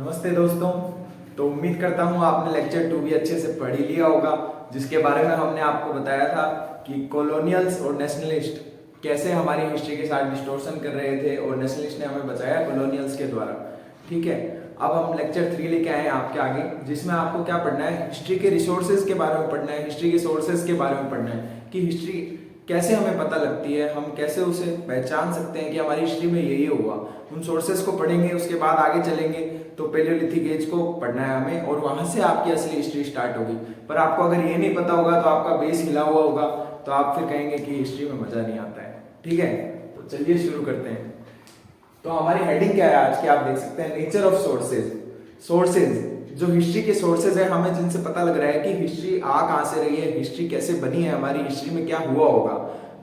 नमस्ते दोस्तों। तो उम्मीद करता हूँ आपने लेक्चर 2 भी अच्छे से पढ़ ही लिया होगा, जिसके बारे में हमने आपको बताया था कि कॉलोनियल्स और नेशनलिस्ट कैसे हमारी हिस्ट्री के साथ डिस्टोर्शन कर रहे थे और नेशनलिस्ट ने हमें बचाया कॉलोनियल्स के द्वारा। ठीक है, अब हम लेक्चर 3 लेके आए हैं आपके आगे, जिसमें आपको क्या पढ़ना है, हिस्ट्री के रिसोर्सेज के बारे में पढ़ना है, हिस्ट्री के सोर्सेज के बारे में पढ़ना है कि हिस्ट्री कैसे हमें पता लगती है, हम कैसे उसे पहचान सकते हैं कि हमारी हिस्ट्री में यही हुआ। उन सोर्सेज को पढ़ेंगे, उसके बाद आगे चलेंगे तो पेलियोलिथिक एज को पढ़ना है हमें और वहां से आपकी असली हिस्ट्री स्टार्ट होगी। पर आपको अगर ये नहीं पता होगा तो आपका बेस हिला हुआ होगा, तो आप फिर कहेंगे कि हिस्ट्री में मजा नहीं आता है। ठीक है, तो चलिए शुरू करते हैं। तो हमारी हेडिंग क्या है आज की, आप देख सकते हैं, नेचर ऑफ सोर्सेज। सोर्सेज जो हिस्ट्री के सोर्सेज है, हमें जिनसे पता लग रहा है कि हिस्ट्री आ कहाँ से रही है, हिस्ट्री कैसे बनी है, हमारी हिस्ट्री में क्या हुआ होगा,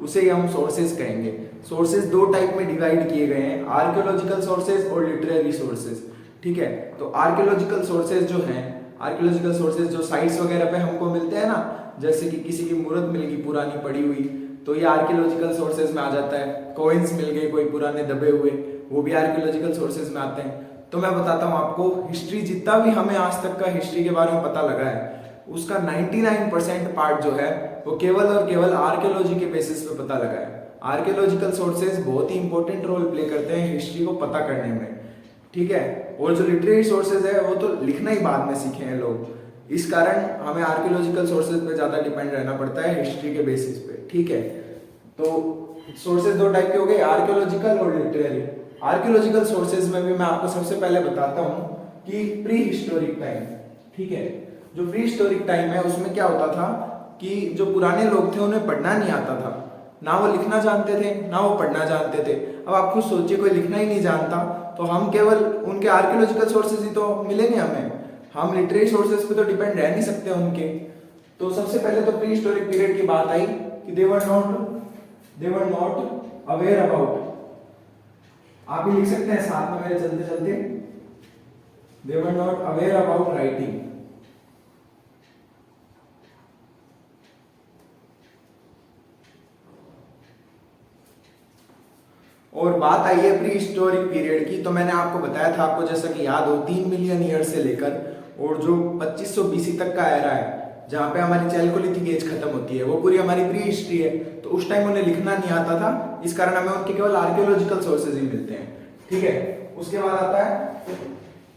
उसे ही हम सोर्सेज कहेंगे। सोर्सेज दो टाइप में डिवाइड किए गए हैं, आर्कियोलॉजिकल सोर्सेज और लिटरेरी सोर्सेज। ठीक है, तो आर्कियोलॉजिकल सोर्सेज जो हैं, आर्कियोलॉजिकल सोर्सेज जो साइट्स वगैरह पे हमको मिलते हैं ना, जैसे कि किसी की मूर्त मिल गई पुरानी पड़ी हुई, तो ये आर्कियोलॉजिकल सोर्सेज में आ जाता है। कॉइन्स मिल गए कोई पुराने दबे हुए, वो भी आर्कियोलॉजिकल सोर्सेज में आते हैं। तो मैं बताता हूँ आपको, हिस्ट्री जितना भी हमें आज तक का हिस्ट्री के बारे में पता लगा है, उसका 99% पार्ट जो है वो केवल और केवल आर्कियोलॉजी के बेसिस पे पता लगा है। आर्कियोलॉजिकल सोर्सेज बहुत ही इंपॉर्टेंट रोल प्ले करते हैं हिस्ट्री को पता करने में। ठीक है, और जो लिटरेरी सोर्सेज है वो तो लिखना ही बाद में सीखे हैं लोग, इस कारण हमें आर्कियोलॉजिकल सोर्सेज पे ज्यादा डिपेंड रहना पड़ता है हिस्ट्री के बेसिस पे। ठीक है, तो सोर्सेज दो टाइप के हो गए, आर्कियोलॉजिकल और लिटरेरी। आर्कियोलॉजिकल सोर्सेज में भी मैं आपको सबसे पहले बताता हूँ कि प्री हिस्टोरिक टाइम। ठीक है, जो प्री हिस्टोरिक टाइम है उसमें क्या होता था कि जो पुराने लोग थे उन्हें पढ़ना नहीं आता था, ना वो लिखना जानते थे ना वो पढ़ना जानते थे। अब आप खुद सोचिए, कोई लिखना ही नहीं जानता तो हम केवल उनके आर्कियोलॉजिकल सोर्सेज ही तो मिलेंगे हमें, हम लिटरेरी सोर्सेज पे तो डिपेंड रह नहीं सकते उनके। तो सबसे पहले तो प्री हिस्टोरिक पीरियड की बात आई कि दे वर नॉट अवेयर अबाउट, आप भी लिख सकते हैं साथ में मेरे चलते चलते, they were not aware about writing. और बात आई है प्री हिस्टोरिक पीरियड की, तो मैंने आपको बताया था, आपको जैसा कि याद हो, 3 मिलियन ईयर से लेकर और जो 2500 बीसी तक का एरा है, जहां पे हमारी चैल्कोलिथिक एज खत्म होती है, वो पूरी हमारी प्री हिस्ट्री है। तो उस टाइम उन्हें लिखना नहीं आता था, इस कारण हमें उनके केवल आर्कियोलॉजिकल सोर्सेज ही मिलते हैं। ठीक है, उसके बाद आता है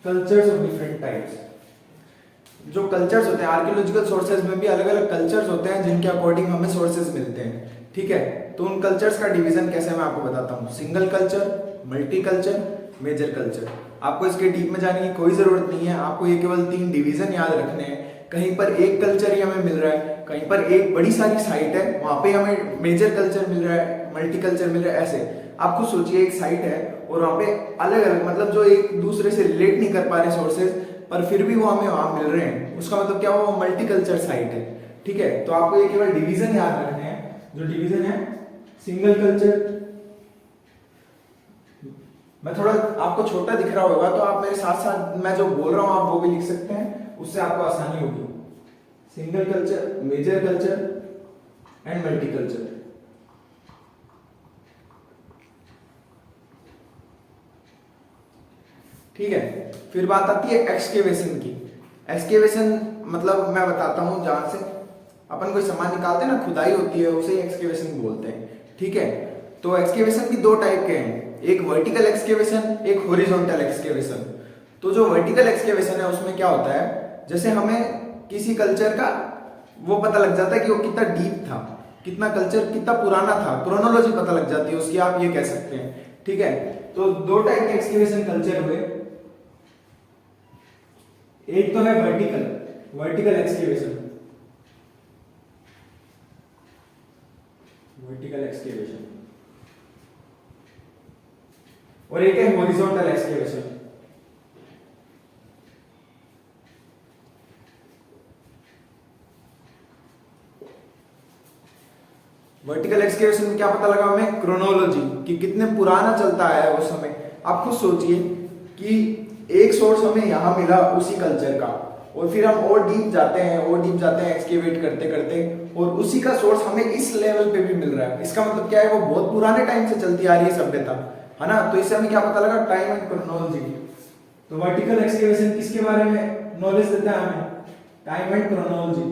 कल्चर्स ऑफ डिफरेंट टाइप्स। जो कल्चर्स होते हैं, आर्कियोलॉजिकल सोर्सेज में भी अलग अलग कल्चर्स होते हैं जिनके अकॉर्डिंग हमें सोर्सेज मिलते हैं। ठीक है, तो उन कल्चर्स का डिवीजन कैसे मैं आपको बताता हूँ, single culture, multi culture, major culture. आपको इसके डीप में जाने की कोई जरूरत नहीं है, आपको ये केवल 3 डिवीजन याद रखने हैं। कहीं पर एक कल्चर ही हमें मिल रहा है, कहीं पर एक बड़ी सारी साइट है वहां पे हमें मेजर कल्चर मिल रहा है, मल्टी कल्चर मिल रहा है। ऐसे आप खुद सोचिए, एक साइट है और वहां पे अलग अलग, मतलब जो एक दूसरे से रिलेट नहीं कर पा रहे सोर्सेज, पर फिर भी वो हमें वहां मिल रहे हैं, उसका मतलब क्या, वो मल्टी कल्चर साइट है। ठीक है, तो आपको ये केवल डिवीजन याद रखने हैं। जो डिवीजन है सिंगल कल्चर, मैं थोड़ा आपको छोटा दिख रहा होगा तो आप मेरे साथ साथ मैं जो बोल रहा हूं आप वो भी लिख सकते हैं, उससे आपको आसानी होगी। Single culture, major culture and multi culture. ठीक है, फिर बात आती है एक्सकेवेशन की। एक्सकेवेशन मतलब मैं बताता हूं, जहां से अपन कोई सामान निकालते हैं ना, खुदाई होती है, उसे एक्सकेवेशन बोलते हैं। ठीक है, तो एक्सकेवेशन भी दो टाइप के हैं, एक वर्टिकल एक्सकेवेशन, एक हॉरिजॉन्टल एक्सकेवेशन। तो जो वर्टिकल एक्सकेवेशन है उसमें क्या होता है, जैसे हमें किसी कल्चर का वो पता लग जाता है कि वो कितना डीप था, कितना कल्चर कितना पुराना था, क्रोनोलॉजी पता लग जाती है उसकी, आप ये कह सकते हैं। ठीक है, तो दो टाइप के एक्सकेवेशन कल्चर हुए, एक तो है वर्टिकल एक्सकेवेशन, और एक है हॉरिजॉन्टल एक्सकेवेशन। वर्टिकल एक्सकेवेशन में क्या पता लगा हमें, क्रोनोलॉजी कि कितने पुराना चलता है वो समय। आप खुद सोचिए कि एक सोर्स हमें यहां मिला उसी कल्चर का, और फिर हम और डीप जाते हैं एक्सकेवेट करते करते, और उसी का सोर्स हमें इस लेवल पे भी मिल रहा है। इसका मतलब क्या है, वो बहुत पुराने टाइम से चलती आ रही है सभ्यता, है ना। तो इससे हमें क्या पता लगा, टाइम एंड क्रोनोलॉजी। तो वर्टिकल एक्सकेवेशन किसके बारे में नॉलेज देता है हमें? Time and chronology.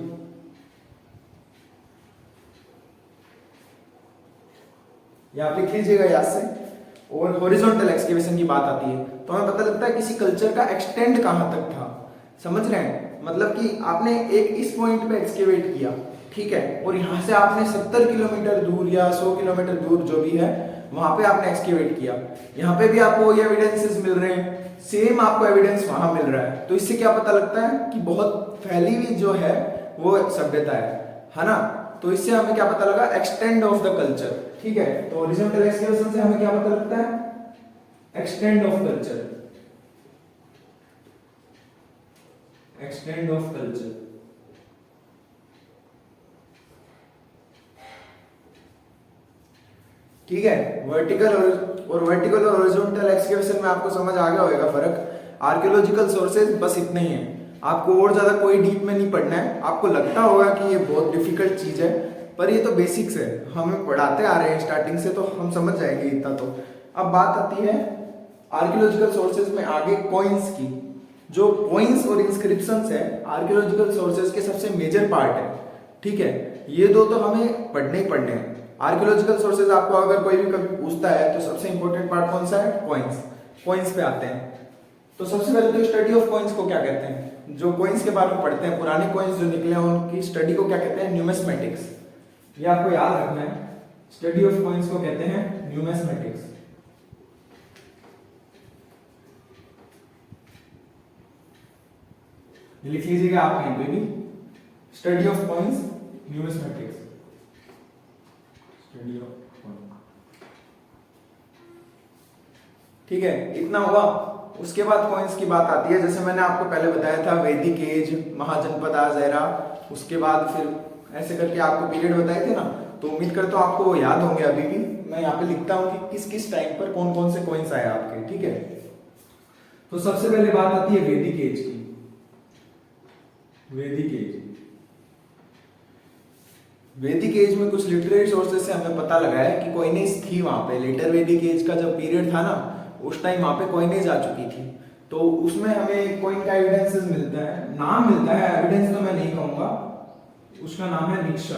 ये आप लिख लीजिएगा याद से। और हॉरिजॉन्टल एक्सकेवेशन की बात आती है तो हमें पता लगता है किसी कल्चर का एक्सटेंड कहां तक था। समझ रहे हैं? मतलब कि आपने एक इस पॉइंट पे एक्सकेवेट किया, ठीक है, और यहां से आपने 70 किलोमीटर दूर या 100 किलोमीटर दूर जो भी है वहां पे आपने एक्सकेवेट किया। यहाँ पे भी आपको ये एविडेंसेस मिल रहे हैं, सेम आपको एविडेंस वहां मिल रहा है। तो इससे क्या पता लगता है कि बहुत फैली हुई जो है वो सभ्यता है ना। तो इससे हमें क्या पता लगा? Extend of the culture. ठीक है, तो हॉरिजॉन्टल एक्सकेवेशन से हमें क्या पता लगता है? Extend of culture, extend of culture. ठीक है, वर्टिकल और हॉरिजॉन्टल एक्सकेवेशन में आपको समझ आ गया होगा फर्क। आर्कियोलॉजिकल सोर्सेज बस इतने ही हैं, आपको और ज्यादा कोई डीप में नहीं पढ़ना है। आपको लगता होगा कि ये बहुत डिफिकल्ट चीज है, पर ये तो बेसिक्स है, हमें पढ़ाते आ रहे हैं स्टार्टिंग से, तो हम समझ जाएंगे इतना तो। अब बात आती है आर्कियोलॉजिकल सोर्सेज में आगे कॉइन्स की। जो कॉइन्स और इंस्क्रिप्शंस है आर्कियोलॉजिकल सोर्सेज के सबसे मेजर पार्ट है। ठीक है, ये दो तो हमें पढ़ने ही पढ़ने हैं। आर्कियोलॉजिकल सोर्सेज आपको अगर कोई भी कभी पूछता है तो सबसे इंपॉर्टेंट पार्ट कौन सा है? कॉइन्स। कॉइन्स पे आते हैं तो सबसे पहले तो स्टडी ऑफ कॉइन्स को क्या कहते हैं? जो कॉइन्स के बारे में पढ़ते हैं, पुराने कॉइन्स जो निकले हैं उनकी स्टडी को क्या कहते हैं? न्यूमिस्मेटिक्स। ये आपको याद रखना है, स्टडी ऑफ कॉइन्स को कहते हैं न्यूमिस्मेटिक्स। लिख लीजिएगा आप कहीं पे भी, study of coins numismatics, study of coins. ठीक है, इतना हुआ। उसके बाद कॉइन्स की बात आती है, जैसे मैंने आपको पहले बताया था वैदिक एज, महाजनपद एरा, उसके बाद फिर ऐसे करके आपको पीरियड बताए थे ना। तो उम्मीद करता हूं आपको वो याद होंगे। अभी भी मैं यहाँ पे लिखता हूँ कि किस किस टाइम पर कौन कौन से कॉइन्स आए आपके। ठीक है, तो सबसे पहले बात आती है वैदिक एज की। वैदिक एज, वैदिक एज में कुछ लिटरेरी सोर्सेज से हमें पता लगा है कि कॉइनेज थी वहां पे। लेटर वैदिक एज का जब पीरियड था ना, उस टाइम वहां पे कॉइनेज आ चुकी थी। तो उसमें हमें कॉइन का एविडेंसेस मिलता है, नाम मिलता है, एविडेंस तो मैं नहीं कहूंगा, उसका नाम है निक्शा।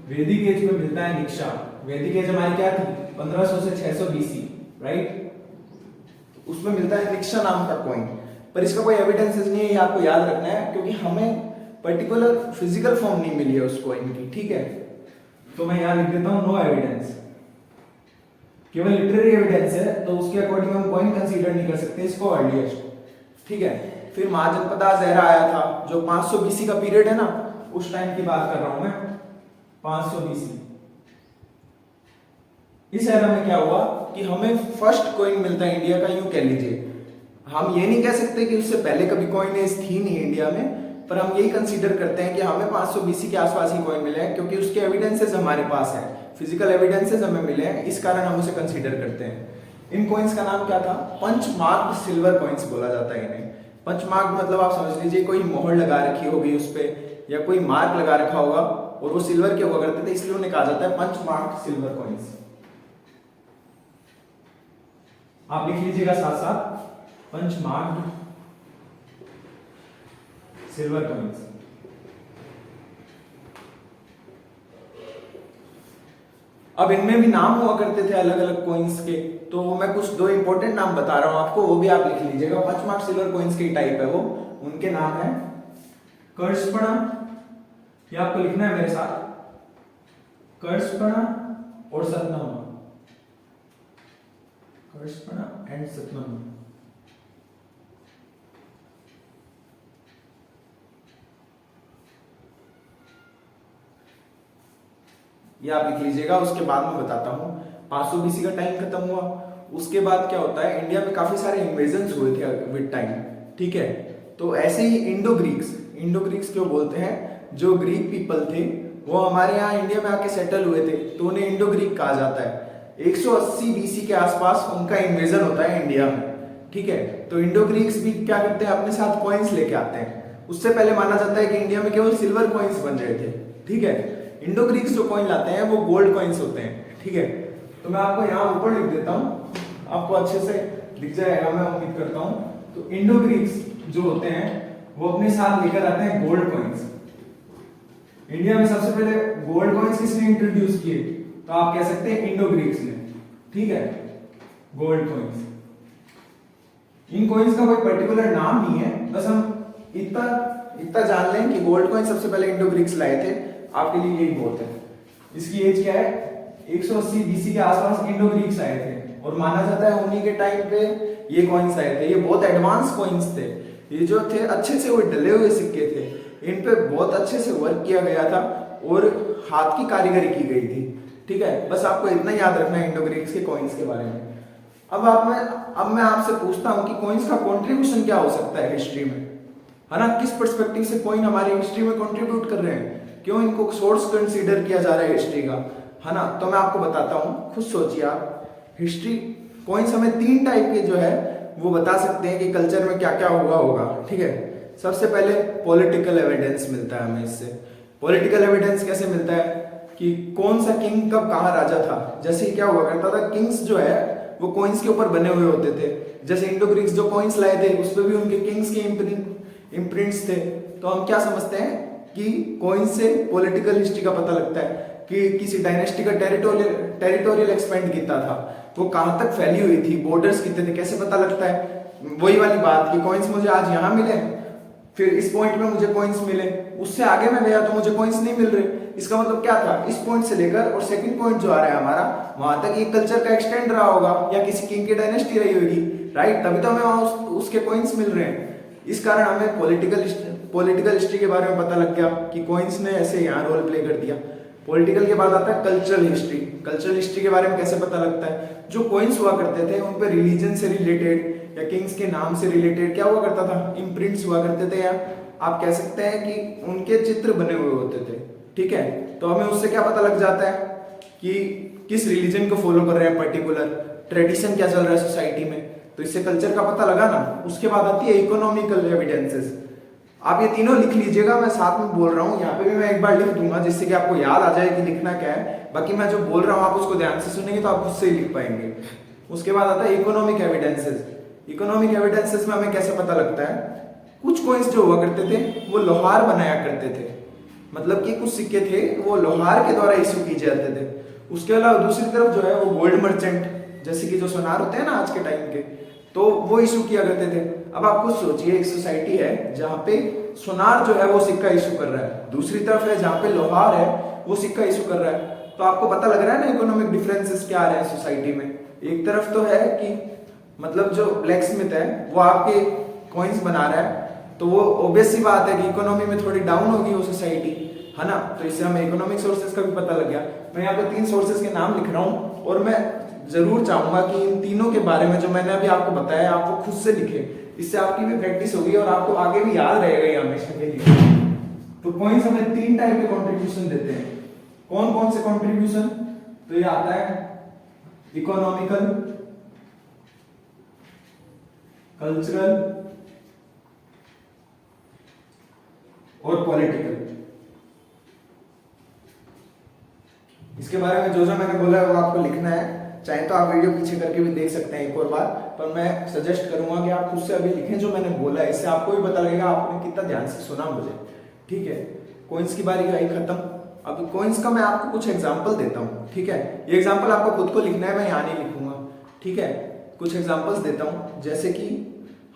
वैदिक एज में मिलता है निक्शा। वैदिक एज हमारी क्या थी? 1500 से 600 बीसी, राइट? उसमें मिलता है निक्शा नाम का कॉइन, पर इसका कोई एविडेंसेस नहीं है, ये आपको याद रखना है, क्योंकि हमें पर्टिकुलर फिजिकल फॉर्म नहीं मिली है उस कॉइन की। ठीक है, तो मैं यहां लिख देता हूं नो एविडेंस, केवल लिटरेरी एविडेंस है, तो उसके अकॉर्डिंग हम कॉइन कंसीडर नहीं कर सकते इसको अर्लीस्ट। ठीक है, फिर महाजनपद एरा आया था, जो 500 बीसी का पीरियड है ना, उस टाइम की बात कर रहा हूं मैं, 500 बीसी। इस एरा में क्या हुआ कि हमें फर्स्ट कॉइन मिलता है इंडिया का, यूं कह लीजिए। हम ये नहीं कह सकते कि उससे पहले कभी कॉइनेज थी नहीं इंडिया में, पर हम यही कंसीडर करते हैं कि हमें 500 बीसी के आसपास ही कॉइन मिले हैं, क्योंकि उसके एविडेंसेस हमारे पास हैं, फिजिकल एविडेंसेस हमें मिले हैं, इस कारण हम उसे कंसीडर करते हैं। इन कॉइन्स का नाम क्या था? पंचमार्क्ड सिल्वर कॉइन्स बोला जाता है इन्हें। पंचमार्क्ड मतलब आप समझ लीजिए कोई मोहर लगा रखी होगी उस पे, या कोई मार्क लगा रखा होगा, और वो सिल्वर के हुआ करते थे, इसलिए उन्हें कहा जाता है पंचमार्क्ड सिल्वर कॉइन्स। आप लिख लीजिएगा साथ साथ, पंचमार्क्ड सिल्वर कॉइन्स। अब इनमें भी नाम हुआ करते थे अलग अलग कॉइन्स के, तो मैं कुछ दो इंपॉर्टेंट नाम बता रहा हूं आपको, वो भी आप लिख लीजिएगा। पंचमार्क सिल्वर कॉइन्स की टाइप है वो, उनके नाम है कर्षपणा, ये आपको लिखना है मेरे साथ, कर्षपणा और सतनामा, कर्षपणा एंड सतनामा। ये आप लिख लीजिएगा। उसके बाद मैं बताता हूँ, 500 बीसी का टाइम खत्म हुआ, उसके बाद क्या होता है, इंडिया में काफी सारे इन्वेजन्स हुए थे विद टाइम। ठीक है, तो ऐसे ही इंडो ग्रीक्स क्यों बोलते हैं, जो ग्रीक पीपल थे वो हमारे यहाँ इंडिया में आके सेटल हुए थे, तो उन्हें इंडो ग्रीक कहा जाता है। 180 बीसी के आसपास उनका इन्वेजन होता है इंडिया में। ठीक है, तो इंडो ग्रीक्स भी क्या करते हैं, अपने साथ कॉइन्स लेके आते हैं। उससे पहले माना जाता है कि इंडिया में केवल सिल्वर कॉइन्स बन रहे थे। ठीक है, इंडो ग्रीक्स जो कॉइन लाते हैं वो गोल्ड कॉइन्स होते हैं। ठीक है, तो मैं आपको यहाँ ऊपर लिख देता हूँ, आपको अच्छे से दिख जाएगा, मैं उम्मीद करता हूँ। तो इंडो ग्रीक्स जो होते हैं वो अपने साथ लेकर आते हैं गोल्ड कॉइन्स। इंडिया में सबसे पहले गोल्ड कॉइन्स किसने इंट्रोड्यूस किए? तो आप कह सकते हैं इंडो ग्रीक्स ने, ठीक है, गोल्ड कॉइन्स। इन कॉइन्स का कोई पर्टिकुलर नाम नहीं है, बस हम इतना जान लें कि गोल्ड कॉइन सबसे पहले इंडो ग्रीक्स लाए थे, आपके लिए यही बहुत है। इसकी एज क्या है? 180 बीसी के आसपास इंडो ग्रीक्स आए थे और माना जाता है उन्हीं के टाइम पे ये कॉइन्स आए थे। ये बहुत एडवांस कॉइन्स थे, ये जो थे अच्छे से वो डले हुए सिक्के थे, इन पे बहुत अच्छे से वर्क किया गया था और हाथ की कारीगरी की गई थी, ठीक है। बस आपको इतना याद रखना है इंडो ग्रीक्स के कॉइन्स के बारे में। अब मैं आपसे पूछता हूं कि कॉइन्स का कंट्रीब्यूशन क्या हो सकता है हिस्ट्री में, है ना? किस पर्सपेक्टिव से कॉइन हमारी हिस्ट्री में कंट्रीब्यूट कर रहे हैं, क्यों इनको सोर्स कंसीडर किया जा रहा है हिस्ट्री का, है ना? तो मैं आपको बताता हूँ, खुद सोचिए आप। हिस्ट्री कॉइन्स हमें 3 टाइप के जो है वो बता सकते हैं कि कल्चर में क्या क्या हुआ होगा, ठीक है। सबसे पहले पॉलिटिकल एविडेंस मिलता है हमें इससे। पॉलिटिकल एविडेंस कैसे मिलता है कि कौन सा किंग कब कहाँ राजा था। जैसे क्या हुआ करता था, किंग्स जो है वो कॉइन्स के ऊपर बने हुए होते थे। जैसे इंडो ग्रीक्स जो कॉइन्स लाए थे उस पर भी उनके किंग्स के इम्प्रिंट्स थे। तो हम क्या समझते हैं कि कॉइन्स से पॉलिटिकल हिस्ट्री का पता लगता है कि किसी डायनेस्टी का टेरिटोरियल एक्सपेंड कितना था, वो कहां तक फैली हुई थी, बॉर्डर्स कितने थे, कैसे पता लगता है? वही वाली बात कि कॉइन्स मुझे आज यहाँ मिले, फिर इस पॉइंट में मुझे कॉइन्स मिले, उससे आगे मैं गया तो मुझे कॉइन्स नहीं मिल रहे। इसका मतलब क्या था? इस पॉइंट से लेकर और सेकंड पॉइंट जो आ रहा है हमारा, वहां तक ये कल्चर का एक्सटेंड रहा होगा या किसी किंग की डायनेस्टी रही होगी, राइट? तभी तो हमें वहां उसके कॉइन्स मिल रहे हैं। इस कारण हमें पॉलिटिकल हिस्ट्री के बारे में पता लग गया कि कॉइन्स ने ऐसे यहाँ रोल प्ले कर दिया। पॉलिटिकल के बाद आता है कल्चरल हिस्ट्री। कल्चरल हिस्ट्री के बारे में कैसे पता लगता है? जो कॉइन्स हुआ करते थे उन पे रिलीजन से रिलेटेड या किंग्स के नाम से रिलेटेड क्या हुआ करता था? इम्प्रिंट्स हुआ करते थे, या आप कह सकते हैं कि उनके चित्र बने हुए होते थे, ठीक है। तो हमें उससे क्या पता लग जाता है कि किस रिलीजन को फॉलो कर रहे हैं, पर्टिकुलर ट्रेडिशन क्या चल रहा है सोसाइटी में, तो इससे कल्चर का पता लगा ना। उसके बाद आती है इकोनॉमिकल एविडेंसेस। आप ये तीनों लिख लीजिएगा, मैं साथ में बोल रहा हूँ, यहाँ पे भी मैं एक बार लिख दूंगा जिससे कि आपको याद आ जाए कि लिखना क्या है। बाकी मैं जो बोल रहा हूँ आप उसको ध्यान से सुनेंगे तो आप उससे ही लिख पाएंगे। उसके बाद आता है इकोनॉमिक एविडेंसेस। इकोनॉमिक एविडेंसेस में हमें कैसे पता लगता है? कुछ कॉइन्स जो हुआ करते थे वो लोहार बनाया करते थे, मतलब कि कुछ सिक्के थे वो लोहार के द्वारा इशू किए जाते थे। उसके अलावा दूसरी तरफ जो है वो गोल्ड मर्चेंट, जैसे कि जो सोनार होते हैं ना आज के टाइम के, तो वो इशू किया करते थे। अब आप कुछ सोचिए, एक सोसाइटी है जहाँ पे सोनार जो है वो सिक्का इशू कर रहा है, दूसरी तरफ है जहाँ पे लोहार है वो सिक्का इशू कर रहा है, तो आपको पता लग रहा है ना इकोनॉमिक डिफरेंसेस क्या आ रहे हैं सोसाइटी में। एक तरफ तो है कि मतलब जो ब्लैक स्मिथ है वो आपके कॉइन्स बना रहा है, तो वो ऑब्वियस सी बात है कि इकोनॉमी में थोड़ी डाउन होगी वो सोसाइटी, है ना। तो इससे हमें इकोनॉमिक सोर्सेज का भी पता लग गया। मैं यहाँ पे 3 सोर्सेज के नाम लिख रहा हूँ और मैं जरूर चाहूंगा कि इन तीनों के बारे में जो मैंने अभी आपको बताया आप वो खुद से लिखे, इससे आपकी भी प्रैक्टिस होगी और आपको आगे भी याद रहेगा ये हमेशा के लिए। तो कॉइन्स हमें 3 टाइप के कंट्रीब्यूशन देते हैं। कौन कौन से कंट्रीब्यूशन? तो ये आता है इकोनॉमिकल, कल्चरल और पॉलिटिकल। इसके बारे में जो मैंने बोला है वो आपको लिखना है, चाहे तो आप वीडियो पीछे करके भी देख सकते हैं एक और बार, पर मैं सजेस्ट करूंगा कि आप खुद से अभी लिखें जो मैंने बोला है, इससे आपको भी पता लगेगा आपने कितना ध्यान से सुना मुझे, ठीक है। कॉइन्स की बारी आई खत्म। अब कॉइन्स का मैं आपको कुछ एग्जांपल देता हूँ, ठीक है। ये एग्जांपल आपको खुद को लिखना है, मैं यहाँ नहीं लिखूंगा, ठीक है। कुछ एग्जांपल्स देता हूँ, जैसे कि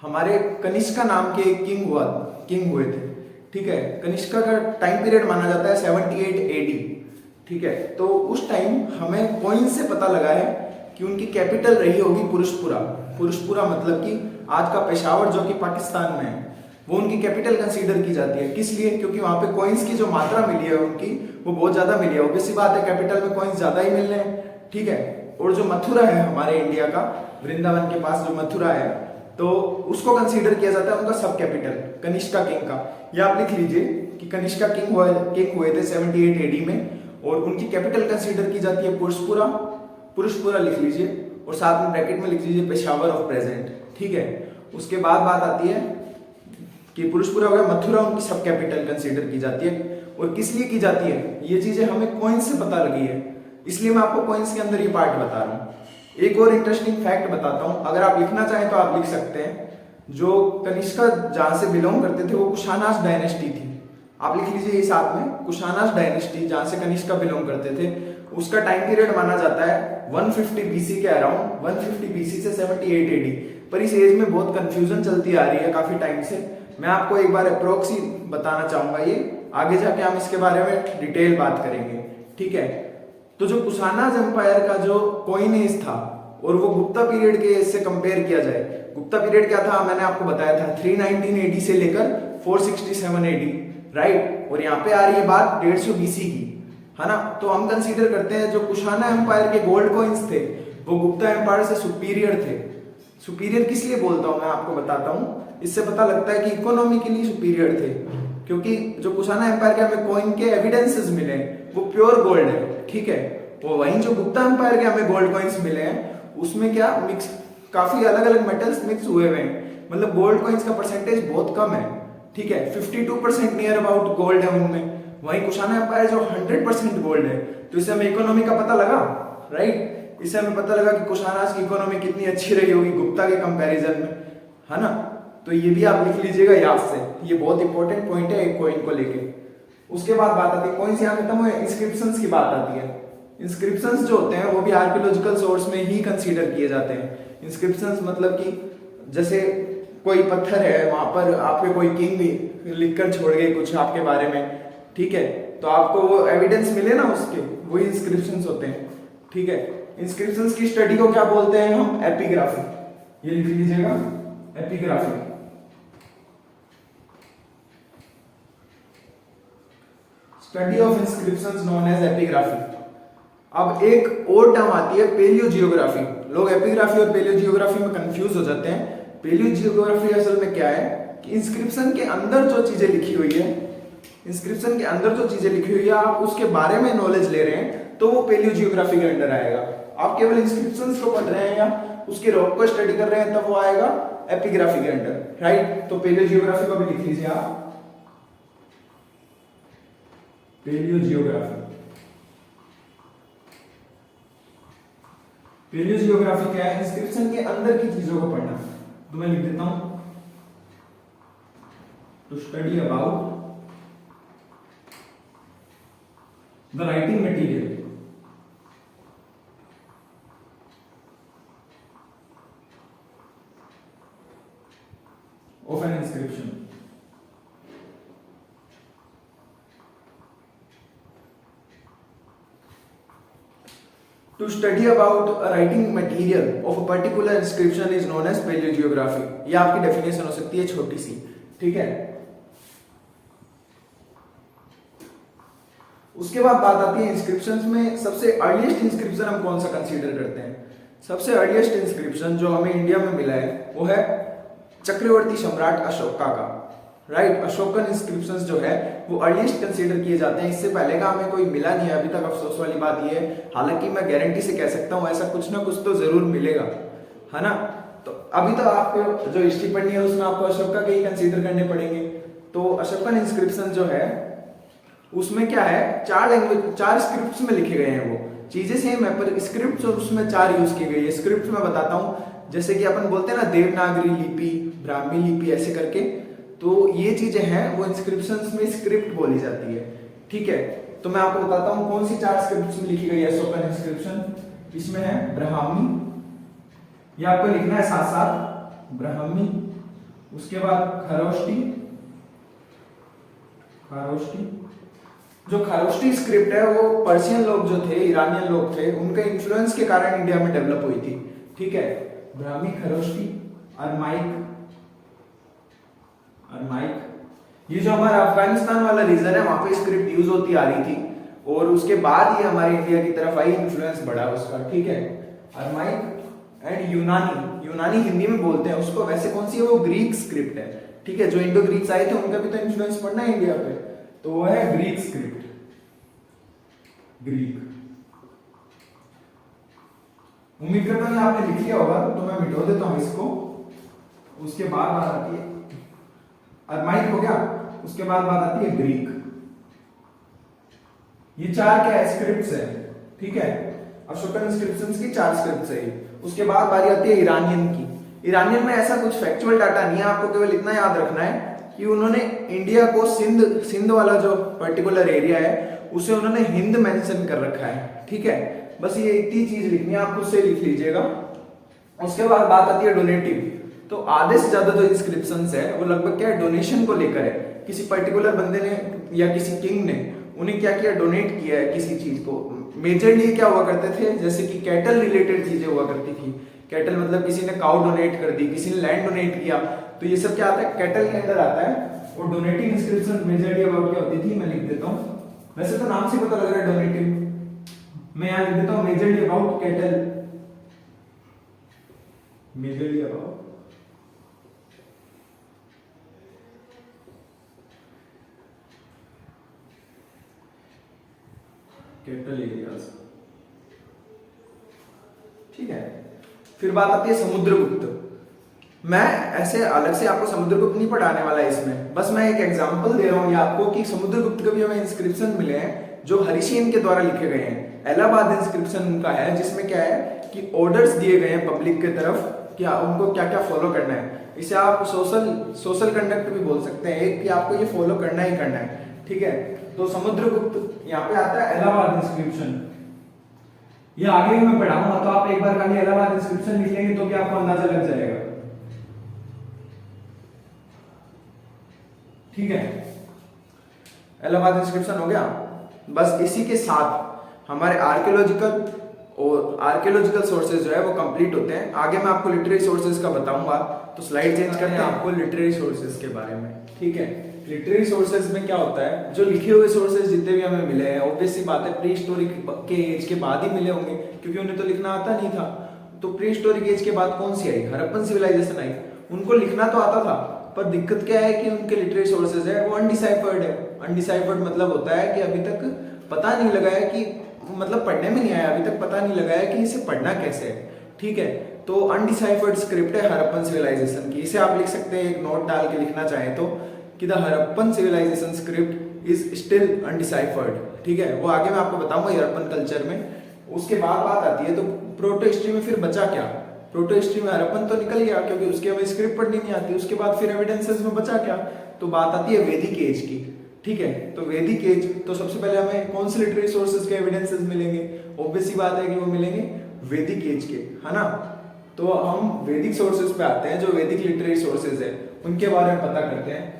हमारे कनिष्का नाम के किंग हुए थे, ठीक है। कनिष्का का टाइम पीरियड माना जाता है 78 AD, ठीक है। तो उस टाइम हमें कॉइन से पता लगा है कि उनकी कैपिटल रही होगी पुरुषपुरा। पुरुषपुरा मतलब कि आज का पेशावर जो कि पाकिस्तान में है, वो उनकी कैपिटल कंसीडर की जाती है। किस लिए? क्योंकि वहां पे कॉइन्स की जो मात्रा मिली है उनकी वो बहुत ज्यादा मिली है। ऑब्वियस सी बात है, कैपिटल में कॉइन्स ज्यादा ही मिल रहे हैं, ठीक है। और जो मथुरा है हमारे इंडिया का, वृंदावन के पास जो मथुरा है, तो उसको कंसीडर किया जाता है उनका सब कैपिटल, कनिष्का किंग का। ये आप लिख लीजिए कि कनिष्का किंग हुए थे 78 AD में, और उनकी कैपिटल कंसीडर की जाती है पुरुषपुरा। पुरुषपुरा लिख लीजिए और साथ में ब्रैकेट में लिख लीजिए पेशावर ऑफ प्रेजेंट, ठीक है। उसके बाद बात आती है कि पुरुषपुरा हो गया, मथुरा उनकी सब कैपिटल कंसीडर की जाती है। और किस लिए की जाती है? ये चीजें हमें कॉइन्स से पता लगी है, इसलिए मैं आपको कॉइन्स के अंदर ये पार्ट बता रहा हूँ। एक और इंटरेस्टिंग फैक्ट बताता हूं, अगर आप लिखना चाहें तो आप लिख सकते हैं। जो कनिष्का जहां से बिलोंग करते थे वो कुशानास डायनेस्टी थी। आप लिख लीजिए ये साथ में, कुशानास डायनेस्टी जहां से कनिष्का बिलोंग करते थे, उसका टाइम पीरियड माना जाता है 150 बीसी के अराउंड, 150 बीसी से 78 एडी। पर इस एज में बहुत कंफ्यूजन चलती आ रही है काफी टाइम से। मैं आपको एक बार अप्रोक्सी बताना चाहूंगा, ये आगे जाके हम इसके बारे में डिटेल बात करेंगे, ठीक है। तो जो कुशानास एम्पायर का जो कॉइन एज था और वो गुप्ता पीरियड के एज से कंपेयर किया जाए, गुप्ता पीरियड क्या था मैंने आपको बताया था 319 एडी से लेकर 467 एडी, राइट। और यहाँ पे आ रही है बात 150 बीसी की, है ना। तो हम कंसीडर करते हैं जो कुशाना एम्पायर के गोल्ड कॉइन्स थे वो गुप्ता एम्पायर से सुपीरियर थे। सुपीरियर किस लिए बोलता हूं मैं आपको बताता हूं, इससे पता लगता है कि इकोनॉमिकली सुपीरियर थे, क्योंकि जो कुशाना एम्पायर के हमें कॉइन के एविडेंसेस मिले हैं वो प्योर गोल्ड है, ठीक है। वो वहीं जो गुप्ता एम्पायर के हमें गोल्ड कॉइन्स मिले हैं उसमें क्या मिक्स, काफी अलग अलग मेटल्स मिक्स हुए हुए हैं, मतलब गोल्ड कॉइन्स का परसेंटेज बहुत कम है, ठीक है। 52% नियर अबाउट गोल्ड है उनमें। वहीं कुशाना एम्पायर जो 100% गोल्ड है। तो इससे हमें इकोनॉमी का पता लगा, राइट। इससे हमें पता लगा कि कुशानास की इकोनॉमी कितनी अच्छी रही होगी गुप्ता के कंपैरिजन में, है ना। तो ये भी आप लिख लीजिएगा याद से, ये बहुत इंपॉर्टेंट पॉइंट है एक कॉइन को लेके। उसके बाद बात आती है, कॉइन्स यहाँ खत्म हुए, इंस्क्रिप्शंस की बात आती है। इंस्क्रिप्शंस जो होते हैं वो भी आर्कियोलॉजिकल सोर्स में ही कंसीडर किए जाते हैं। इंस्क्रिप्शंस मतलब कि जैसे कोई पत्थर है, वहां पर आपके कोई किंग भी लिखकर छोड़ गए कुछ आपके बारे में, ठीक है, तो आपको वो एविडेंस मिले ना उसके, वही इंस्क्रिप्शंस होते हैं, ठीक है। इंस्क्रिप्शंस की स्टडी को क्या बोलते हैं हम, एपिग्राफी। ये लिख लीजिएगा, epigraphy. Study of inscriptions known as epigraphy. अब एक और टर्म आती है पेलियोजियोग्राफी। लोग एपिग्राफी और पेलियोजियोग्राफी में कंफ्यूज हो जाते हैं। पेलियोजियोग्राफी असल में क्या है कि इंस्क्रिप्शन के अंदर जो चीजें लिखी हुई है, इंस्क्रिप्शन के अंदर जो चीजें लिखी हुई है आप उसके बारे में नॉलेज ले रहे हैं तो वो पेलियोजियोग्राफी के अंडर आएगा। आप केवल इंस्क्रिप्शंस को पढ़ रहे हैं या उसके रॉक को स्टडी कर रहे हैं तब वो आएगा एपिग्राफी के अंडर, राइट। तो पेलियोजियोग्राफी को भी लिख लीजिए आप, पेलियोजियोग्राफी। पेलियोजियोग्राफी क्या है, इंस्क्रिप्शन के अंदर की चीजों को पढ़ना। तो मैं लिख देता हूं, to study about the writing material of an inscription. To study about a writing material of a particular inscription is known as paleogeography. ये आपकी डेफिनेशन हो सकती है छोटी सी, ठीक है। उसके बाद बात आती है इंस्क्रिप्शंस में सबसे अर्लीस्ट इंस्क्रिप्शन हम कौन सा कंसीडर करते हैं। सबसे अर्लीस्ट इंस्क्रिप्शन जो हमें इंडिया में मिला है वो है चक्रवर्ती सम्राट अशोका का, राइट। अशोकन इंस्क्रिप्शंस जो है वो अर्लीस्ट कंसीडर किए जाते हैं। इससे पहले का हमें कोई मिला नहीं है अभी तक। अफसोस वाली बात ये है, हालांकि मैं गारंटी से कह सकता हूँ ऐसा कुछ ना कुछ तो जरूर मिलेगा, है ना। तो अभी तो आपको जो हिस्ट्री पढ़नी है उसमें आपको अशोका के ही कंसीडर करने पड़ेंगे। तो अशोकन इंस्क्रिप्शन जो है उसमें क्या है, 4 लैंग्वेज 4 स्क्रिप्ट्स में लिखे गए हैं। वो चीजें सेम है पर स्क्रिप्ट और उसमें 4 यूज की गई है। स्क्रिप्ट में बताता हूँ, जैसे कि अपन बोलते हैं ना देवनागरी लिपि, ब्राह्मी लिपि, ऐसे करके। तो ये चीजें हैं वो इंस्क्रिप्शंस में स्क्रिप्ट बोली जाती है, ठीक है। तो मैं आपको बताता हूँ कौन सी 4 स्क्रिप्ट्स में लिखी गई है अशोकन इंस्क्रिप्शन। इसमें है ब्राह्मी, ये आपको लिखना है साथ साथ, ब्राह्मी। उसके बाद खरोष्टी, खारोष्टी। जो खारोष्टी स्क्रिप्ट है वो पर्शियन लोग जो थे, ईरानियन लोग थे, उनके इन्फ्लुएंस के कारण इंडिया में डेवलप हुई थी, ठीक है। ब्राह्मी, खरोष्टी, अरमाइक। ये जो हमारा अफगानिस्तान वाला रीजन है वहां पे स्क्रिप्ट यूज होती आ रही थी और उसके बाद ये हमारे इंडिया की तरफ आई, इन्फ्लुएंस बढ़ा उसका, ठीक है। अरमाइक एंड यूनानी। यूनानी हिंदी में बोलते हैं उसको, वैसे कौन सी है वो ग्रीक स्क्रिप्ट है, ठीक है। जो इंडो ग्रीक्स आए थे उनका भी तो इन्फ्लुएंस पड़ना है इंडिया पे, तो वो है ग्रीक स्क्रिप्ट, ग्रीक। उम्मीद करता हूं आपने लिख लिया होगा, तो मैं मिटा देता हूं इसको। उसके बाद बात आती है अरमाइक, हो गया। उसके बाद बात आती है ग्रीक। ये 4 क्या है, स्क्रिप्ट्स है, ठीक है। अशोकन इंस्क्रिप्शंस की 4 स्क्रिप्ट्स है। उसके बाद बारी आती है ईरानियन की। ईरानियन में ऐसा कुछ फैक्चुअल डाटा नहीं है, आपको केवल इतना याद रखना है कि उन्होंने इंडिया को सिंध वाला जो पर्टिकुलर एरिया है उसे उन्होंने हिंद मेंशन कर रखा है, ठीक है। बस ये इतनी चीज लिखनी है, आप खुद से लिख लीजिएगा। उसके बाद बात आती है डोनेटिव। तो आधे से ज्यादा जो इंस्क्रिप्शंस है वो लगभग क्या है, डोनेशन को लेकर है। किसी पर्टिकुलर बंदे ने या किसी किंग ने उन्हें क्या किया, डोनेट किया है किसी चीज को। मेजरली क्या हुआ करते थे, जैसे कि कैटल रिलेटेड चीजें हुआ करती थी। कैटल मतलब किसी ने काउ डोनेट कर दी, किसी ने लैंड डोनेट किया, तो ये सब क्या आता है, कैटल के अंदर आता है। और डोनेटिव इंस्क्रिप्शन मेजरली अबाउट क्या होती थी, मैं लिख देता हूँ, वैसे तो नाम से पता लग रहा है डोनेटिव, मैं यहाँ लिख देता हूँ majorly about cattle, majorly about cattle areas, ठीक है। फिर बात आती है समुद्रगुप्त। मैं ऐसे अलग से आपको समुद्रगुप्त नहीं पढ़ाने वाला इसमें, बस मैं एक एग्जांपल दे रहा हूँ ये आपको कि समुद्रगुप्त के भी हमें इंस्क्रिप्शन मिले हैं जो हरिसेन के द्वारा लिखे गए हैं। इलाहाबाद इंस्क्रिप्शन उनका है जिसमें क्या है कि ऑर्डर्स दिए गए हैं पब्लिक की तरफ कि उनको क्या क्या फॉलो करना है। इसे आप सोशल कंडक्ट भी बोल सकते हैं एक, कि आपको ये फॉलो करना ही करना है, ठीक है। तो समुद्रगुप्त यहाँ पे आता है इलाहाबाद इंस्क्रिप्शन, ये आगे भी मैं पढ़ाऊंगा, तो आप एक बार खाली इलाहाबाद इंस्क्रिप्शन लिख लेंगे तो भी आपको अंदाजा लग जाएगा, ठीक है। इलाहाबाद इंस्क्रिप्शन हो गया। बस इसी के साथ हमारे आर्कियोलॉजिकल सोर्सेज जो है वो कंप्लीट होते हैं। आगे मैं आपको लिटरेरी सोर्सेज का बताऊंगा, तो स्लाइड चेंज करते हैं आपको लिटरेरी सोर्सेज के बारे में, ठीक है। लिटरेरी सोर्सेज में क्या होता है, जो लिखे हुए सोर्सेज जितने भी हमें मिले हैं, ऑब्वियस सी बात है प्री हिस्टोरिक के एज के बाद ही मिले होंगे, क्योंकि उन्हें तो लिखना आता नहीं था। तो प्री हिस्टोरिक एज के बाद कौन सी आई, हड़प्पन सिविलाइजेशन आई। उनको लिखना तो आता था, पर दिक्कत क्या है कि उनके लिटरेरी सोर्सेज है वो अनडिसाइफर्ड है। अनडिसाइफर्ड मतलब होता है कि अभी तक पता नहीं लगा है कि, मतलब पढ़ने में नहीं आया, अभी तक पता नहीं लगा है कि इसे पढ़ना कैसे है, ठीक है। तो अनडिसाइफर्ड स्क्रिप्ट है हड़प्पन सिविलाइजेशन की। इसे आप लिख सकते हैं एक नोट डाल के लिखना चाहें तो, कि the Harappan civilisation script is still undeciphered, ठीक है। वो आगे मैं आपको बताऊंगा हड़प्पन कल्चर में। उसके बाद बात आती है तो प्रोटो हिस्ट्री में फिर बचा क्या। प्रोटो हिस्ट्री में हड़प्पन तो निकल गया क्योंकि उसके हमें स्क्रिप्ट पढ़नी नहीं आती। उसके बाद फिर एविडेंसेस में बचा क्या, तो बात आती है वैदिक एज की, ठीक है। तो वैदिक एज, तो सबसे पहले हमें कौन से लिटरेरी सोर्सेज के एविडेंसेस मिलेंगे, ऑब्वियस सी बात है कि वो मिलेंगे वैदिक एज के, है ना। तो हम वैदिक सोर्सेज पे आते हैं, जो वैदिक लिटरेरी सोर्सेज है उनके बारे में पता करते हैं।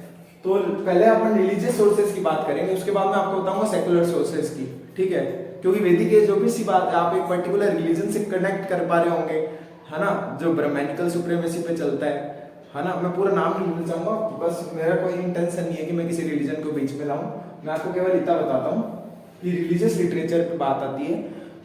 तो पहले अपन रिलीजियस सोर्सेज की बात करेंगे, उसके बाद मैं आपको बताऊंगा सेकुलर सोर्सेज की, ठीक है। क्योंकि वैदिक एज जो भी सी बात है, आप एक पर्टिकुलर रिलीजन से कनेक्ट कर पा रहे होंगे, है ना, जो ब्राह्मणिकल सुप्रीमेसी पे चलता है ना। मैं पूरा नाम नहीं भूल जाऊंगा, बस मेरा कोई इंटेंशन नहीं है कि मैं किसी रिलीजन को बीच में लाऊं। मैं आपको केवल इतना बताता हूँ कि रिलीजियस लिटरेचर पे बात आती है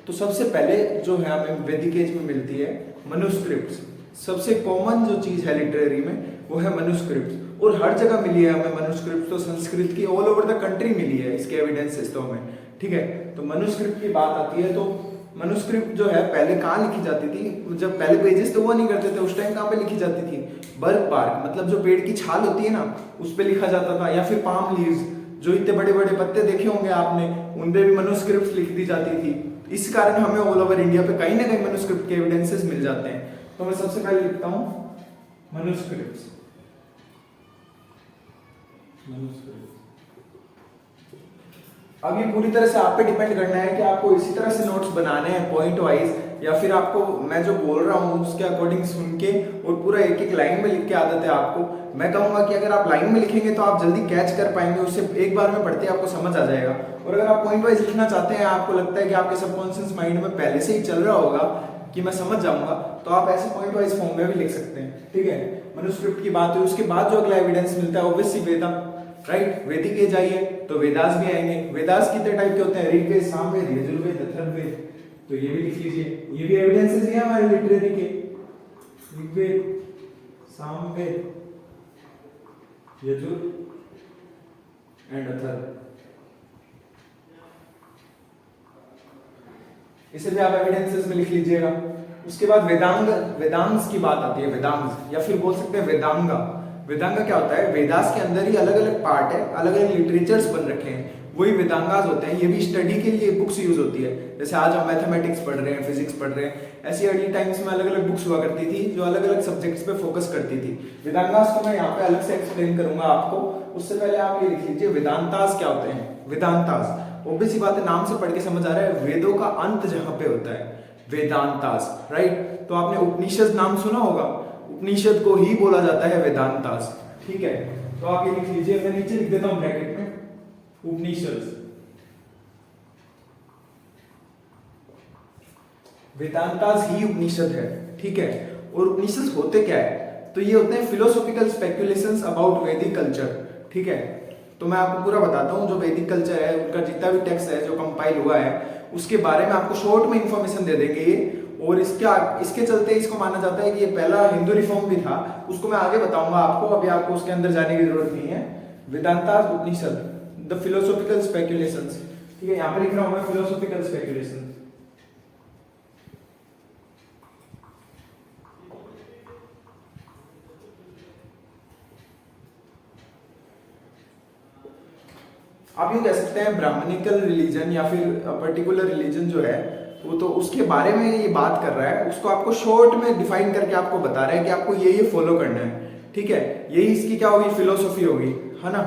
तो सबसे पहले जो है हमें वैदिक एज में मिलती है मनुस्क्रिप्ट्स। सबसे कॉमन जो चीज है लिटरेरी में वो है मनुस्क्रिप्ट्स, और हर जगह मिली है हमें मनुस्क्रिप्ट। तो संस्कृत की ऑल ओवर द कंट्री मिली है इसके एविडेंसेस तो हमें, ठीक है। तो मनुस्क्रिप्ट की बात आती है तो मनुस्क्रिप्ट जो है पहले कहाँ लिखी जाती थी, जब पहले पेजेस तो वो नहीं करते थे, उस टाइम कहाँ पे लिखी जाती थी, बर्क बार्क, मतलब जो पेड़ की छाल होती है ना उस पे लिखा जाता था, या फिर पाम लीव्स, जो इतने बड़े बड़े पत्ते देखे होंगे आपने, उन पे भी मनुस्क्रिप्ट लिख दी जाती थी। इस कारण हमें ऑल ओवर इंडिया पे कहीं ना कहीं मनुस्क्रिप्ट के एविडेंसेस मिल जाते हैं। तो मैं सबसे पहले लिखता हूँ मनुस्क्रिप्ट्स। अब ये पूरी तरह से आप पे डिपेंड करना है कि आपको इसी तरह से नोट्स बनाने हैं पॉइंट वाइज, या फिर आपको मैं जो बोल रहा हूँ उसके अकॉर्डिंग सुन के और पूरा एक एक लाइन में लिख के आदत है आपको। मैं कहूंगा कि अगर आप लाइन में लिखेंगे तो आप जल्दी कैच कर पाएंगे, उससे एक बार में पढ़ते आपको समझ आ जाएगा। और अगर आप पॉइंट वाइज लिखना चाहते हैं, आपको लगता है कि आपके सबकॉन्शियस माइंड में पहले से ही चल रहा होगा कि मैं समझ जाऊंगा, तो आप ऐसे पॉइंट वाइज फॉर्म में भी लिख सकते हैं, ठीक है। मनुस्क्रिप्ट की बात है, उसके बाद जो अगला एविडेंस मिलता है ऑब्वियसली वेदा, राइट। वैदिक एज आई है तो वेदास भी आएंगे। वेदास कितने टाइप के होते हैं, ऋग्वेद, सामवेद, यजुर्वेद, अथर्ववेद, तो ये भी लिख लीजिए, ये भी एविडेंसेस हैं हमारे लिटरेरी के, ऋग्वेद, सामवेद, यजुर एंड अथर्व। इसे भी आप एविडेंसेस में लिख लीजिएगा। उसके बाद वेदांग, वेदांश की बात आती है, वेदांश या फिर बोल सकते हैं वेदांगा। वेदांगा क्या होता है, वेदास के अंदर ही अलग अलग पार्ट है, अलग अलग लिटरेचर्स बन रखे हैं, वही वेदांगास होते हैं। ये भी स्टडी के लिए बुक्स यूज होती है। जैसे आज हम मैथमेटिक्स पढ़ रहे हैं, फिजिक्स पढ़ रहे हैं, ऐसी अर्ली टाइम्स में अलग अलग बुक्स हुआ करती थी जो अलग अलग सब्जेक्ट्स पे फोकस करती थी। वेदांगास को मैं यहाँ पे अलग से एक्सप्लेन करूंगा आपको। उससे पहले आप ये लिख लीजिए वेदांतास क्या होते हैं। वेदांतास ऑब्वियस सी बात है, नाम से पढ़ के समझ आ रहा है, वेदों का अंत जहां पे होता है, वेदांतास, राइट। तो आपने उपनिषद नाम सुना होगा, उपनिषद को ही बोला जाता है वेदांतास, ठीक है। तो आप ये लिख लीजिए, मैं नीचे लिख देता हूं ब्रैकेट में, उपनिषद। वेदांतास ही उपनिषद है, ठीक है। और उपनिषद होते क्या है, तो ये होते हैं फिलोसॉफिकल स्पेक्युलेशंस अबाउट वैदिक कल्चर, ठीक है। तो मैं आपको पूरा बताता हूँ, जो वैदिक कल्चर है उनका जितना भी टेक्स्ट है जो कंपाइल हुआ है उसके बारे में आपको शॉर्ट में इंफॉर्मेशन दे देंगे ये। और इसके चलते इसको माना जाता है कि ये पहला हिंदू रिफॉर्म भी था, उसको मैं आगे बताऊंगा आपको, अभी आपको उसके अंदर जाने की जरूरत नहीं है। वेदांता उपनिषद, द फिलोसॉफिकल स्पेक्युलेशंस, ठीक है, यहाँ पर लिख रहा हूं मैं फिलोसॉफिकल स्पेक्युलेशंस। आप ये कह सकते हैं ब्राह्मणिकल रिलीजन या फिर पर्टिकुलर रिलीजन जो है वो तो उसके बारे में ये बात कर रहा है, उसको आपको शॉर्ट में डिफाइन करके आपको बता रहा है कि आपको ये फॉलो करना है, ठीक है। यही इसकी क्या होगी, फिलोसॉफी होगी, है ना।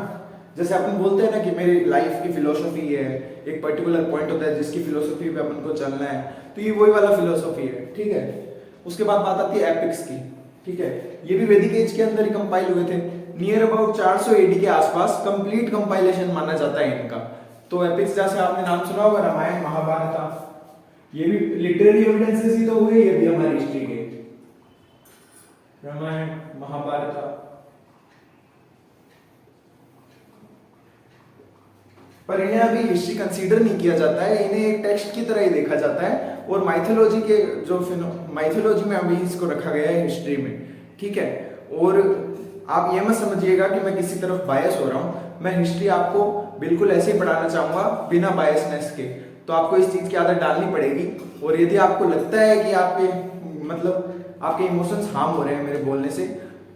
जैसे अपन बोलते हैं ना कि मेरी लाइफ की फिलोसॉफी है, एक पर्टिकुलर पॉइंट होता है जिसकी फिलोसॉफी पे अपन को चलना है, तो ये वही वाला फिलोसॉफी है, ठीक है। उसके बाद बात आती है एपिक्स की, ठीक है। ये भी वैदिक एज के अंदर ही कंपाइल हुए थे, नियर अबाउट 400 एडी के आसपास कंप्लीट कंपाइलेशन माना जाता है इनका। तो एपिक्स जैसे आपने नाम सुना होगा, रामायण महाभारत, ये भी लिटरेरी एविडेंसेस ही तो हुए, ये भी हमारी हिस्ट्री के, रामायण महाभारत। पर इन्हें अभी हिस्ट्री कंसीडर नहीं किया जाता है, इन्हें एक टेक्स्ट की तरह ही देखा जाता है। और माइथोलॉजी के जो माइथोलॉजी में अभी इसको रखा गया है हिस्ट्री में, ठीक है। और आप ये मत समझिएगा कि मैं किसी तरफ बायस हो रहा हूँ, मैं हिस्ट्री आपको बिल्कुल ऐसे ही पढ़ाना चाहूंगा बिना बायसनेस के। तो आपको इस चीज की आदत डालनी पड़ेगी। और यदि आपको लगता है कि आपके इमोशंस हार्म हो रहे हैं मेरे बोलने से,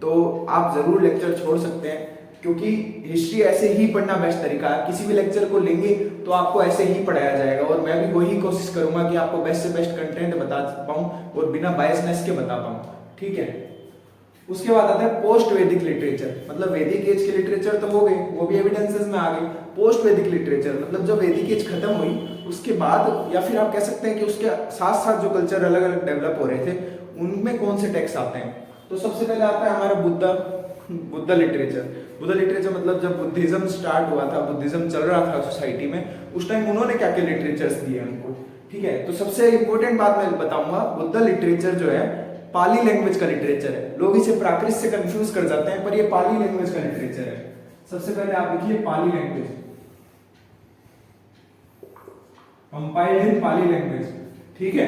तो आप जरूर लेक्चर छोड़ सकते हैं, क्योंकि हिस्ट्री ऐसे ही पढ़ना बेस्ट तरीका है। किसी भी लेक्चर को लेंगे तो आपको ऐसे ही पढ़ाया जाएगा, और मैं भी वही कोशिश करूंगा कि आपको बेस्ट से बेस्ट कंटेंट बता पाऊं और बिना बायसनेस के बता पाऊं, ठीक है। उसके बाद आता है पोस्ट वैदिक लिटरेचर, मतलब वैदिक एज के लिटरेचर तो हो गए, वो भी एविडेंसेस में आ गए। पोस्ट वैदिक लिटरेचर मतलब जब वैदिक एज खत्म हुई उसके बाद, या फिर आप कह सकते हैं कि उसके साथ साथ जो कल्चर अलग अलग डेवलप हो रहे थे, उनमें कौन से टेक्स्ट आते हैं। तो सबसे पहले आता है हमारा बुद्ध लिटरेचर। बुद्ध लिटरेचर मतलब जब बुद्धिज्म स्टार्ट हुआ था, बुद्धिज्म चल रहा था सोसाइटी में, उस टाइम उन्होंने क्या क्या लिटरेचर्स दिए हमको, ठीक है। तो सबसे इंपॉर्टेंट बात मैं बताऊंगा, बुद्ध लिटरेचर जो है पाली लैंग्वेज का लिटरेचर है। लोग इसे प्राकृत से कंफ्यूज कर जाते हैं, पर ये पाली लैंग्वेज का लिटरेचर है। सबसे पहले आप लिखिए Pali language, compiled in Pali language, ठीक है।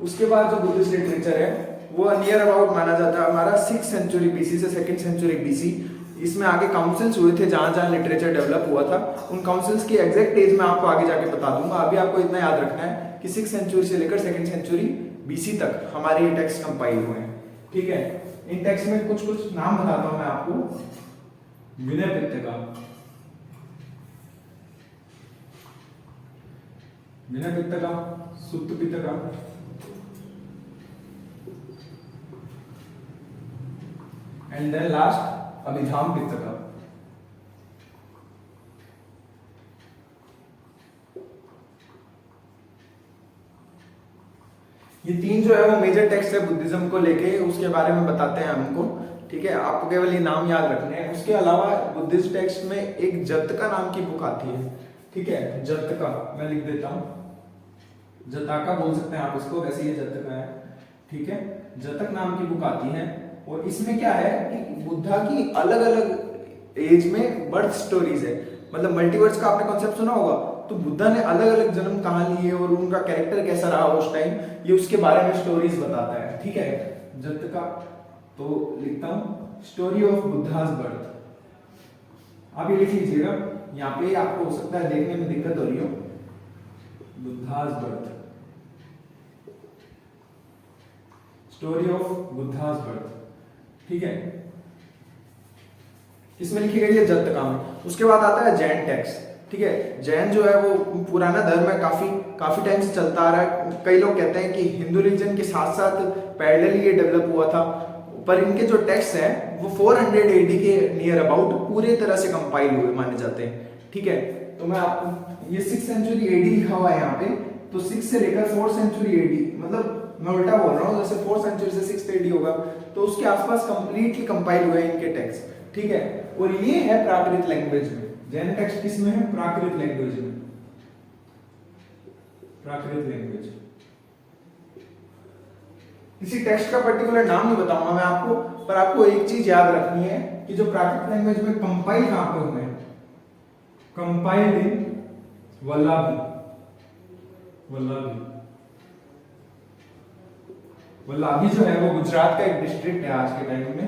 उसके बाद जो बुद्धिस्ट लिटरेचर है वो नियर अबाउट माना जाता है हमारा 6th सेंचुरी बीसी से 2nd सेंचुरी बीसी। इसमें आगे काउंसिल्स हुए थे जहां जहां लिटरेचर डेवलप हुआ था, उन काउंसिल्स की एग्जैक्ट एज मैं आपको आगे जाके बता दूंगा। अभी आपको इतना याद रखना है कि 6th सेंचुरी से लेकर 2nd सेंचुरी बीसी तक हमारे ये टेक्स्ट कंपाइल हुए हैं, ठीक है। इन टेक्स्ट में कुछ कुछ नाम बताता हूं मैं आपको। Vinaya Pitaka, Vinaya Pitaka, Sutta Pitaka, and then last Abhidhamma Pitaka. ये तीन जो है वो मेजर टेक्स्ट है बुद्धिज्म को लेके, उसके बारे में बताते हैं हमको, ठीक है। आपको केवल ये नाम याद रखने हैं। उसके अलावा बुद्धिस्ट टेक्स्ट में एक जतका नाम की बुक आती है, ठीक है। जतका मैं लिख देता हूं, जताका बोल सकते हैं आप इसको, वैसे ये जतका है, ठीक है। जतक नाम की बुक आती है, और इसमें क्या है कि बुद्धा की अलग अलग एज में बर्थ स्टोरीज है। मतलब मल्टीवर्स का आपने कॉन्सेप्ट सुना होगा, तो बुद्धा ने अलग अलग जन्म कहाँ लिए और उनका कैरेक्टर कैसा रहा उस टाइम, ये उसके बारे में स्टोरीज बताता है, ठीक है। जतका, तो लिखता हूं स्टोरी ऑफ बुद्धास बर्थ। आप ये लिख लीजिएगा, यहाँ पे आपको हो सकता है देखने में दिक्कत हो रही हो, Buddhas birth, story of Buddhas birth, ठीक है। इसमें लिखी गई है जतका में। उसके बाद आता है जैन टेक्स्ट, ठीक है। जैन जो है वो पुराना धर्म है, काफी टाइम से चलता आ रहा है। कई लोग कहते हैं कि हिंदू रिलीजन के साथ साथ पैरेलली ये डेवलप हुआ था, पर इनके जो टेक्स्ट हैं वो 400 AD के नियर अबाउट पूरे तरह से कंपाइल हुए माने जाते हैं। ठीक है, तो मैं आपको ये 6th सेंचुरी AD लिखा हुआ है यहाँ पे, तो 6 से लेकर 4th सेंचुरी AD, मतलब मैं उल्टा बोल रहा हूँ, जैसे 4th सेंचुरी से 6th AD होगा तो उसके आसपास कंप्लीटली कंपाइल हुए हैं इनके टेक्स्ट। ठीक है, और ये है प्राकृत लैंग्वेज में। जैन टेक्स्ट किसमें है? प्राकृत लैंग्वेज में। प्राकृत लैंग्वेज। किसी टेक्स्ट का पर्टिकुलर नाम नहीं बताऊंगा मैं आपको, पर आपको एक चीज याद रखनी है कि जो प्राकृत लैंग्वेज में कंपाइल कहां पे हुए हैं? Compiled in Vallabhi. वल्लभी जो है वो गुजरात का एक डिस्ट्रिक्ट है आज के टाइम में,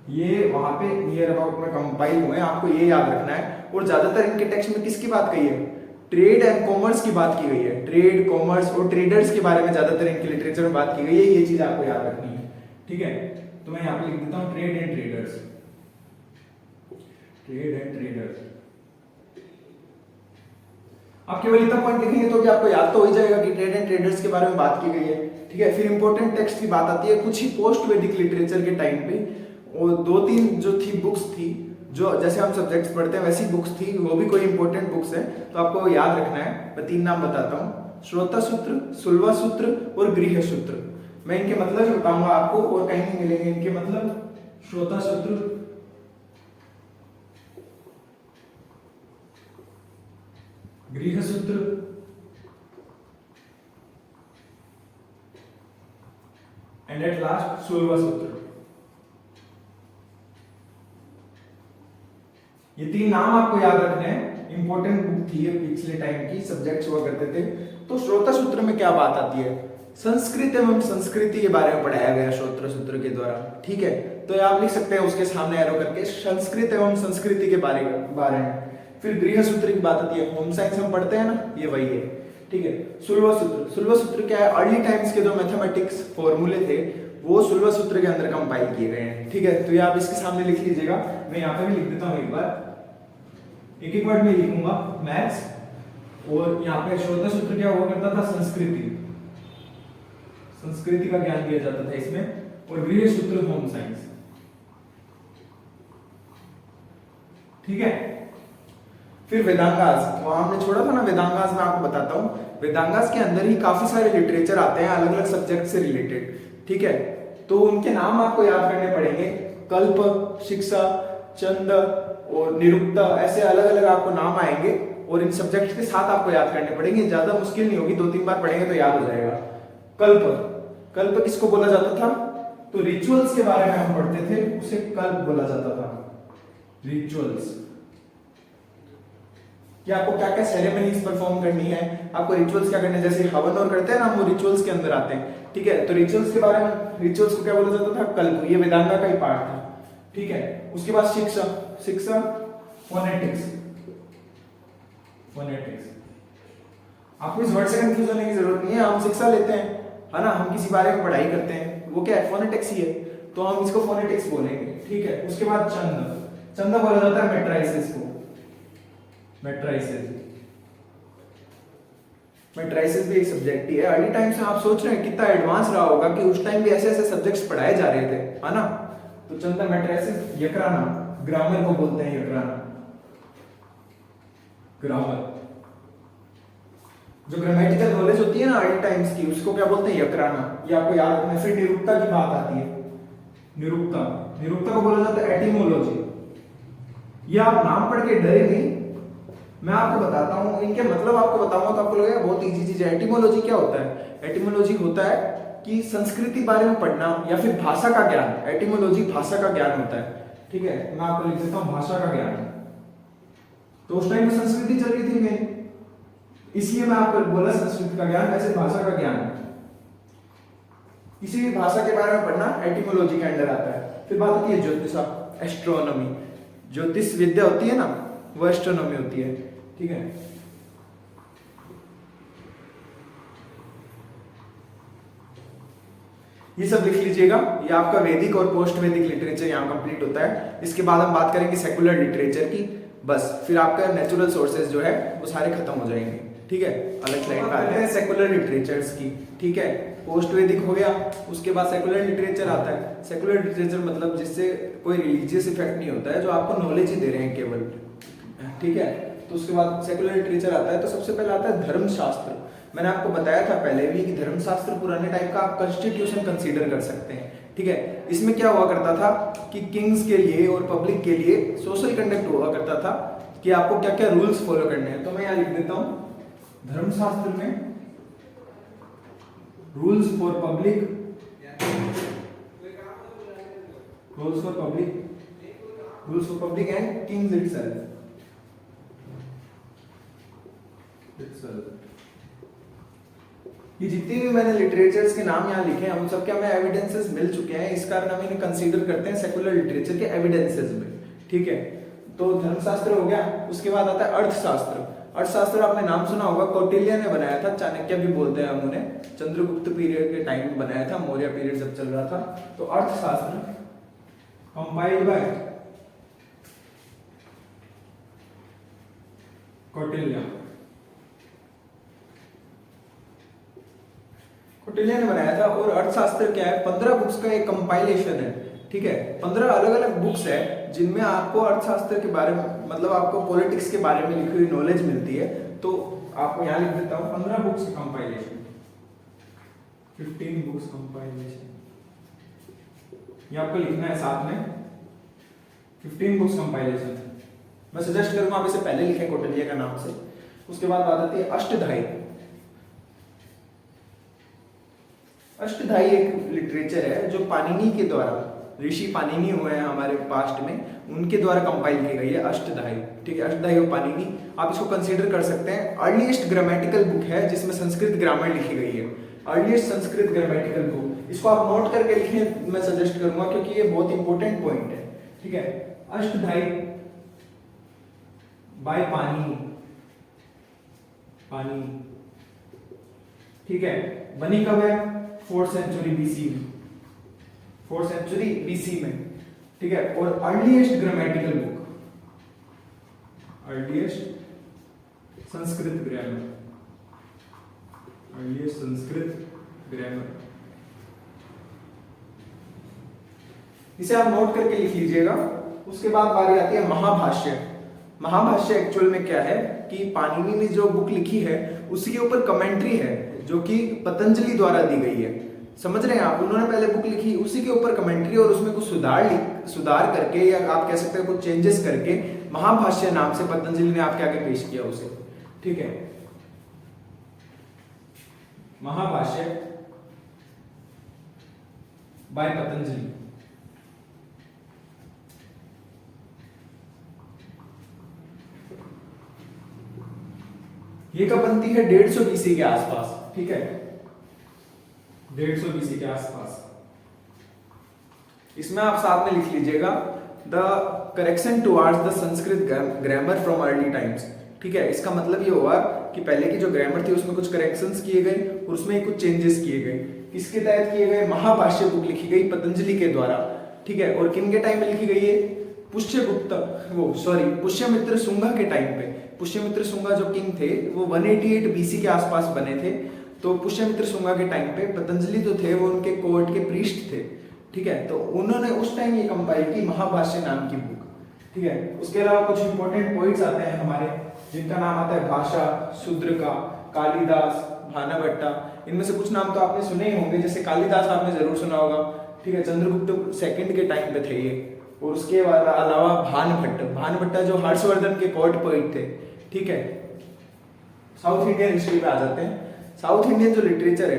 ये वहां पे नियर अबाउट में कंपाइल हुए हैं, आपको ये याद रखना है। और ज्यादातर इनके टेक्स्ट में किसकी बात कही है? ट्रेड एंड कॉमर्स की बात की गई है। ट्रेड, कॉमर्स और ट्रेडर्स के बारे में ज्यादातर इनके लिटरेचर में बात की गई है, ये चीज आपको याद रखनी है। ठीक है, तो मैं यहाँ पे लिख देता हूँ trade and traders. Trade and traders. आप केवल इतना पॉइंट लिखेंगे तो भी आपको याद तो हो ही जाएगा कि ट्रेड एंड ट्रेडर्स के बारे में बात की गई है। ठीक है, फिर इंपॉर्टेंट टेक्स्ट की बात आती है कुछ ही पोस्ट वैदिक लिटरेचर के टाइम पे, और 2-3 जो थी बुक्स थी, जो जैसे हम सब्जेक्ट्स पढ़ते हैं वैसी बुक्स थी, वो भी कोई इंपॉर्टेंट बुक्स है, तो आपको याद रखना है। मैं 3 नाम बताता हूँ, श्रोता सूत्र, सुलवा सूत्र और गृह सूत्र। मैं इनके मतलब बताऊंगा आपको, और कहीं नहीं मिलेंगे इनके मतलब। श्रोता सूत्र, गृह सूत्र एंड एट लास्ट सुलवा सूत्र। ये 3 नाम आपको याद रखने हैं, इंपॉर्टेंट बुक थी ये, पिछले टाइम की सब्जेक्ट्स हुआ करते थे। तो श्रोता सूत्र में क्या बात आती है? संस्कृत एवं संस्कृति के बारे में पढ़ाया गया श्रोता सूत्र के द्वारा। ठीक है, तो आप लिख सकते हैं उसके सामने एरो करके, संस्कृत एवं संस्कृति के बारे में। फिर गृह सूत्र की बात आती है, होम साइंस हम पढ़ते हैं ना, ये वही है। ठीक है, सुलवा सूत्र। सुलवा सूत्र क्या है? अर्ली टाइम्स के जो मैथमेटिक्स फॉर्मूले थे वो सुलवा सूत्र के अंदर कंपाइल किए गए हैं। ठीक है, तो ये आप इसके सामने लिख लीजिएगा, मैं यहाँ पे भी लिख देता हूँ एक बार, एक वर्ड में लिखूंगा मैथ्स, और यहाँ पे श्रोता सूत्र क्या हुआ करता था? संस्कृति का ज्ञान दिया जाता था इसमें, और गृह सूत्र होम साइंस। ठीक है, फिर वेदांगास, वहां हमने छोड़ा था ना वेदांगास, में आपको बताता हूँ। वेदांगास के अंदर ही काफी सारे लिटरेचर आते हैं अलग अलग सब्जेक्ट से रिलेटेड। ठीक है, तो उनके नाम आपको याद करने पड़ेंगे, कल्प, शिक्षा, चंद और निरुक्ता, ऐसे अलग अलग आपको नाम आएंगे, और इन सब्जेक्ट के साथ आपको याद करने पड़ेंगे। ज्यादा मुश्किल नहीं होगी, 2-3 बार पढ़ेंगे तो याद हो जाएगा। कल्प किसको बोला जाता था? तो रिचुअल्स के बारे में हम पढ़ते थे, उसे कल्प बोला जाता था। रिचुअल्स कि आपको क्या क्या सेरेमनीज परफॉर्म करनी है, आपको रिचुअल्स क्या करने हैं, जैसे हवन और करते हैं ना, वो रिचुअल्स के अंदर आते हैं। ठीक है, तो रिचुअल्स के बारे में, रिचुअल्स को क्या बोला जाता था? कल्प। ये वेदांगा का ही पार्ट था। ठीक है, उसके बाद शिक्षा, फोनेटिक्स। आपको इस वर्ड से कंफ्यूज होने की जरूरत नहीं है, हम शिक्षा लेते हैं, है ना, हम किसी बारे में पढ़ाई करते हैं, वो क्या है? फोनेटिक्स ही है, तो हम इसको फोनेटिक्स बोलेंगे। ठीक है, उसके बाद चंद बोला जाता है मेट्राइसिस को। मेट्राइसिस भी एक सब्जेक्ट ही है। अर्ली टाइम से आप सोच रहे हैं कितना एडवांस रहा होगा कि उस टाइम भी ऐसे ऐसे सब्जेक्ट्स पढ़ाए जा रहे थे, है ना। तो चंदा, मेट्राइसिस, यकराना, ग्रामर को बोलते हैं यकराना। ग्रामर, जो ग्रामेटिकल नॉलेज होती है ना अर्ली टाइम्स की, उसको क्या बोलते हैं? यकराना। ये आपको याद रखना है। फिर निरुक्ता की बात आती है, निरुक्ता को बोला जाता है एटिमोलॉजी। ये आप नाम पढ़ के डरे नहीं, मैं आपको बताता हूं, इनके मतलब आपको बताऊंगा तो आपको लगेगा बहुत इजी चीज है। एटिमोलॉजी क्या होता है? एटिमोलॉजी होता है कि संस्कृति बारे में पढ़ना या फिर भाषा का ज्ञान। एटिमोलॉजी भाषा का ज्ञान होता है। ठीक है, मैं आपको लिख देता हूं भाषा का ज्ञान। तो उस टाइम में संस्कृति चल रही थी मेन, इसलिए मैं आपको बोला संस्कृति का ज्ञान, वैसे भाषा का ज्ञान। किसी भी भाषा के बारे में पढ़ना एटिमोलॉजी के अंडर आता है। फिर बात होती है ज्योतिषा, एस्ट्रोनॉमी। ज्योतिष विद्या होती है ना, वो एस्ट्रोनॉमी होती है। ठीक है, ये सब लिख लीजिएगा। ये आपका वैदिक और पोस्ट वैदिक लिटरेचर यहाँ कंप्लीट होता है। इसके बाद हम बात करेंगे सेकुलर लिटरेचर की। बस फिर आपका नेचुरल सोर्सेज जो है वो सारे खत्म हो जाएंगे। ठीक है, अलग स्लाइड पे आते हैं सेकुलर लिटरेचर्स की। ठीक है, पोस्ट वैदिक हो गया, उसके बाद सेकुलर लिटरेचर आता है। सेकुलर लिटरेचर मतलब जिससे कोई रिलीजियस इफेक्ट नहीं होता है, जो आपको नॉलेज ही दे रहे हैं केवल। ठीक है, तो उसके बाद सेकुलर लिटरेचर आता है। तो सबसे पहले आता है धर्मशास्त्र। मैंने आपको बताया था पहले भी कि धर्मशास्त्र पुराने टाइप का आप कॉन्स्टिट्यूशन कंसीडर कर सकते हैं। ठीक है, इसमें क्या हुआ करता था कि किंग्स के लिए और पब्लिक के लिए सोशल कंडक्ट हुआ करता था कि आपको क्या क्या रूल्स फॉलो करने हैं। तो मैं यहाँ लिख देता हूं, धर्मशास्त्र में rules for public, rules for public and Kings itself. ये जितनी भी मैंने लिटरेचर्स के नाम यहाँ लिखे हैं उन सबके हमें एविडेंसेस मिल चुके हैं, इस कारण हम इन्हें कंसीडर करते हैं सेकुलर लिटरेचर के एविडेंसेस में। ठीक है, तो धर्मशास्त्र हो गया। उसके बाद आता है अर्थशास्त्र। अर्थशास्त्र आपने नाम सुना होगा, कौटिल्य ने बनाया था, चाणक्य भी बोलते हैं हम उन्हें, चंद्रगुप्त पीरियड के टाइम में बनाया था, मौर्य पीरियड जब चल रहा था। तो अर्थशास्त्र कंपाइल्ड बाय कौटिल्य, कौटिल्य ने बनाया था। और अर्थशास्त्र क्या है, 15 बुक्स का एक कंपाइलेशन है। ठीक है, 15 अलग अलग बुक्स है जिनमें आपको अर्थशास्त्र के बारे में, मतलब आपको पॉलिटिक्स के बारे में लिखी हुई नॉलेज मिलती है। तो आपको यहाँ लिख देता हूँ 15 बुक्स कंपाइलेशन, 15 बुक्स कंपाइलेशन, ये आपको लिखना है साथ में 15 बुक्स कंपाइलेशन। मैं सजेस्ट करूंगा आप इसे पहले लिखें कौटिल्य का नाम से। उसके बाद बात आती है अष्टधाई। अष्टधाई एक लिटरेचर है जो पाणिनि के द्वारा, ऋषि पाणिनि हुए हैं हमारे पास्ट में, उनके द्वारा कंपाइल की गई है अष्टधाई। ठीक है, अष्टधाई और पाणिनि आप इसको कंसीडर कर सकते हैं। अर्लीस्ट ग्रामेटिकल बुक है जिसमें संस्कृत ग्रामर लिखी गई है, अर्लीस्ट संस्कृत ग्रामेटिकल बुक। इसको आप नोट करके लिखें, मैं सजेस्ट करूंगा, क्योंकि ये बहुत इंपॉर्टेंट पॉइंट है। ठीक है, अष्टधाई बाय पाणिनि, पाणिनि। ठीक है, बनी कब है, 4th सेंचुरी बीसी में, 4th सेंचुरी बीसी में। ठीक है, और earliest grammatical book, earliest Sanskrit grammar, earliest Sanskrit grammar. इसे आप नोट करके लिख लीजिएगा। उसके बाद बारी आती है महाभाष्य। महाभाष्य एक्चुअल में क्या है कि पाणिनि ने जो बुक लिखी है उसी के ऊपर कमेंट्री है जो कि पतंजलि द्वारा दी गई है। समझ रहे हैं आप, उन्होंने पहले बुक लिखी, उसी के ऊपर कमेंट्री और उसमें कुछ सुधार करके, या आप कह सकते हैं कुछ चेंजेस करके, महाभाष्य नाम से पतंजलि ने आपके आगे पेश किया उसे। ठीक है, महाभाष्य बाय पतंजलि। ये कब बनती है, 150 बीसी के आसपास। ठीक है, 150 बीसी के आसपास। इसमें आप साथ में लिख लीजिएगा the correction towards the Sanskrit grammar from early times. ठीक है, इसका मतलब ये हुआ कि पहले की जो ग्रामर थी उसमें कुछ करेक्शंस किए गए और उसमें कुछ चेंजेस किए गए। किसके तहत किए गए, महाभाष्य बुक लिखी गई पतंजलि के द्वारा। ठीक है, और किन के टाइम में लिखी गई है, पुष्यमित्र शुंगा के टाइम पे। पुष्यमित्र शुंगा जो किंग थे वो 188 बीसी के आसपास बने थे। तो पुष्यमित्र शुंगा के टाइम पे पतंजलि तो थे, वो उनके कोर्ट के प्रीस्ट थे। ठीक है, तो उन्होंने उस टाइम ये कंपाइल की महाभाष्य नाम की बुक। ठीक है, उसके अलावा कुछ इंपॉर्टेंट पोइट्स आते हैं हमारे, जिनका नाम आता है भाषा, शूद्र का, कालिदास, भानभट्टा। इनमें से कुछ नाम तो आपने सुने ही होंगे, जैसे कालिदास आपने जरूर सुना होगा। ठीक है, चंद्रगुप्त सेकंड के टाइम पे थे ये। और उसके अलावा भानभट्टा जो हर्षवर्धन के कोर्ट पोइट थे। ठीक है, साउथ इंडियन हिस्ट्री पे आ जाते हैं। साउथ इंडियन जो लिटरेचर है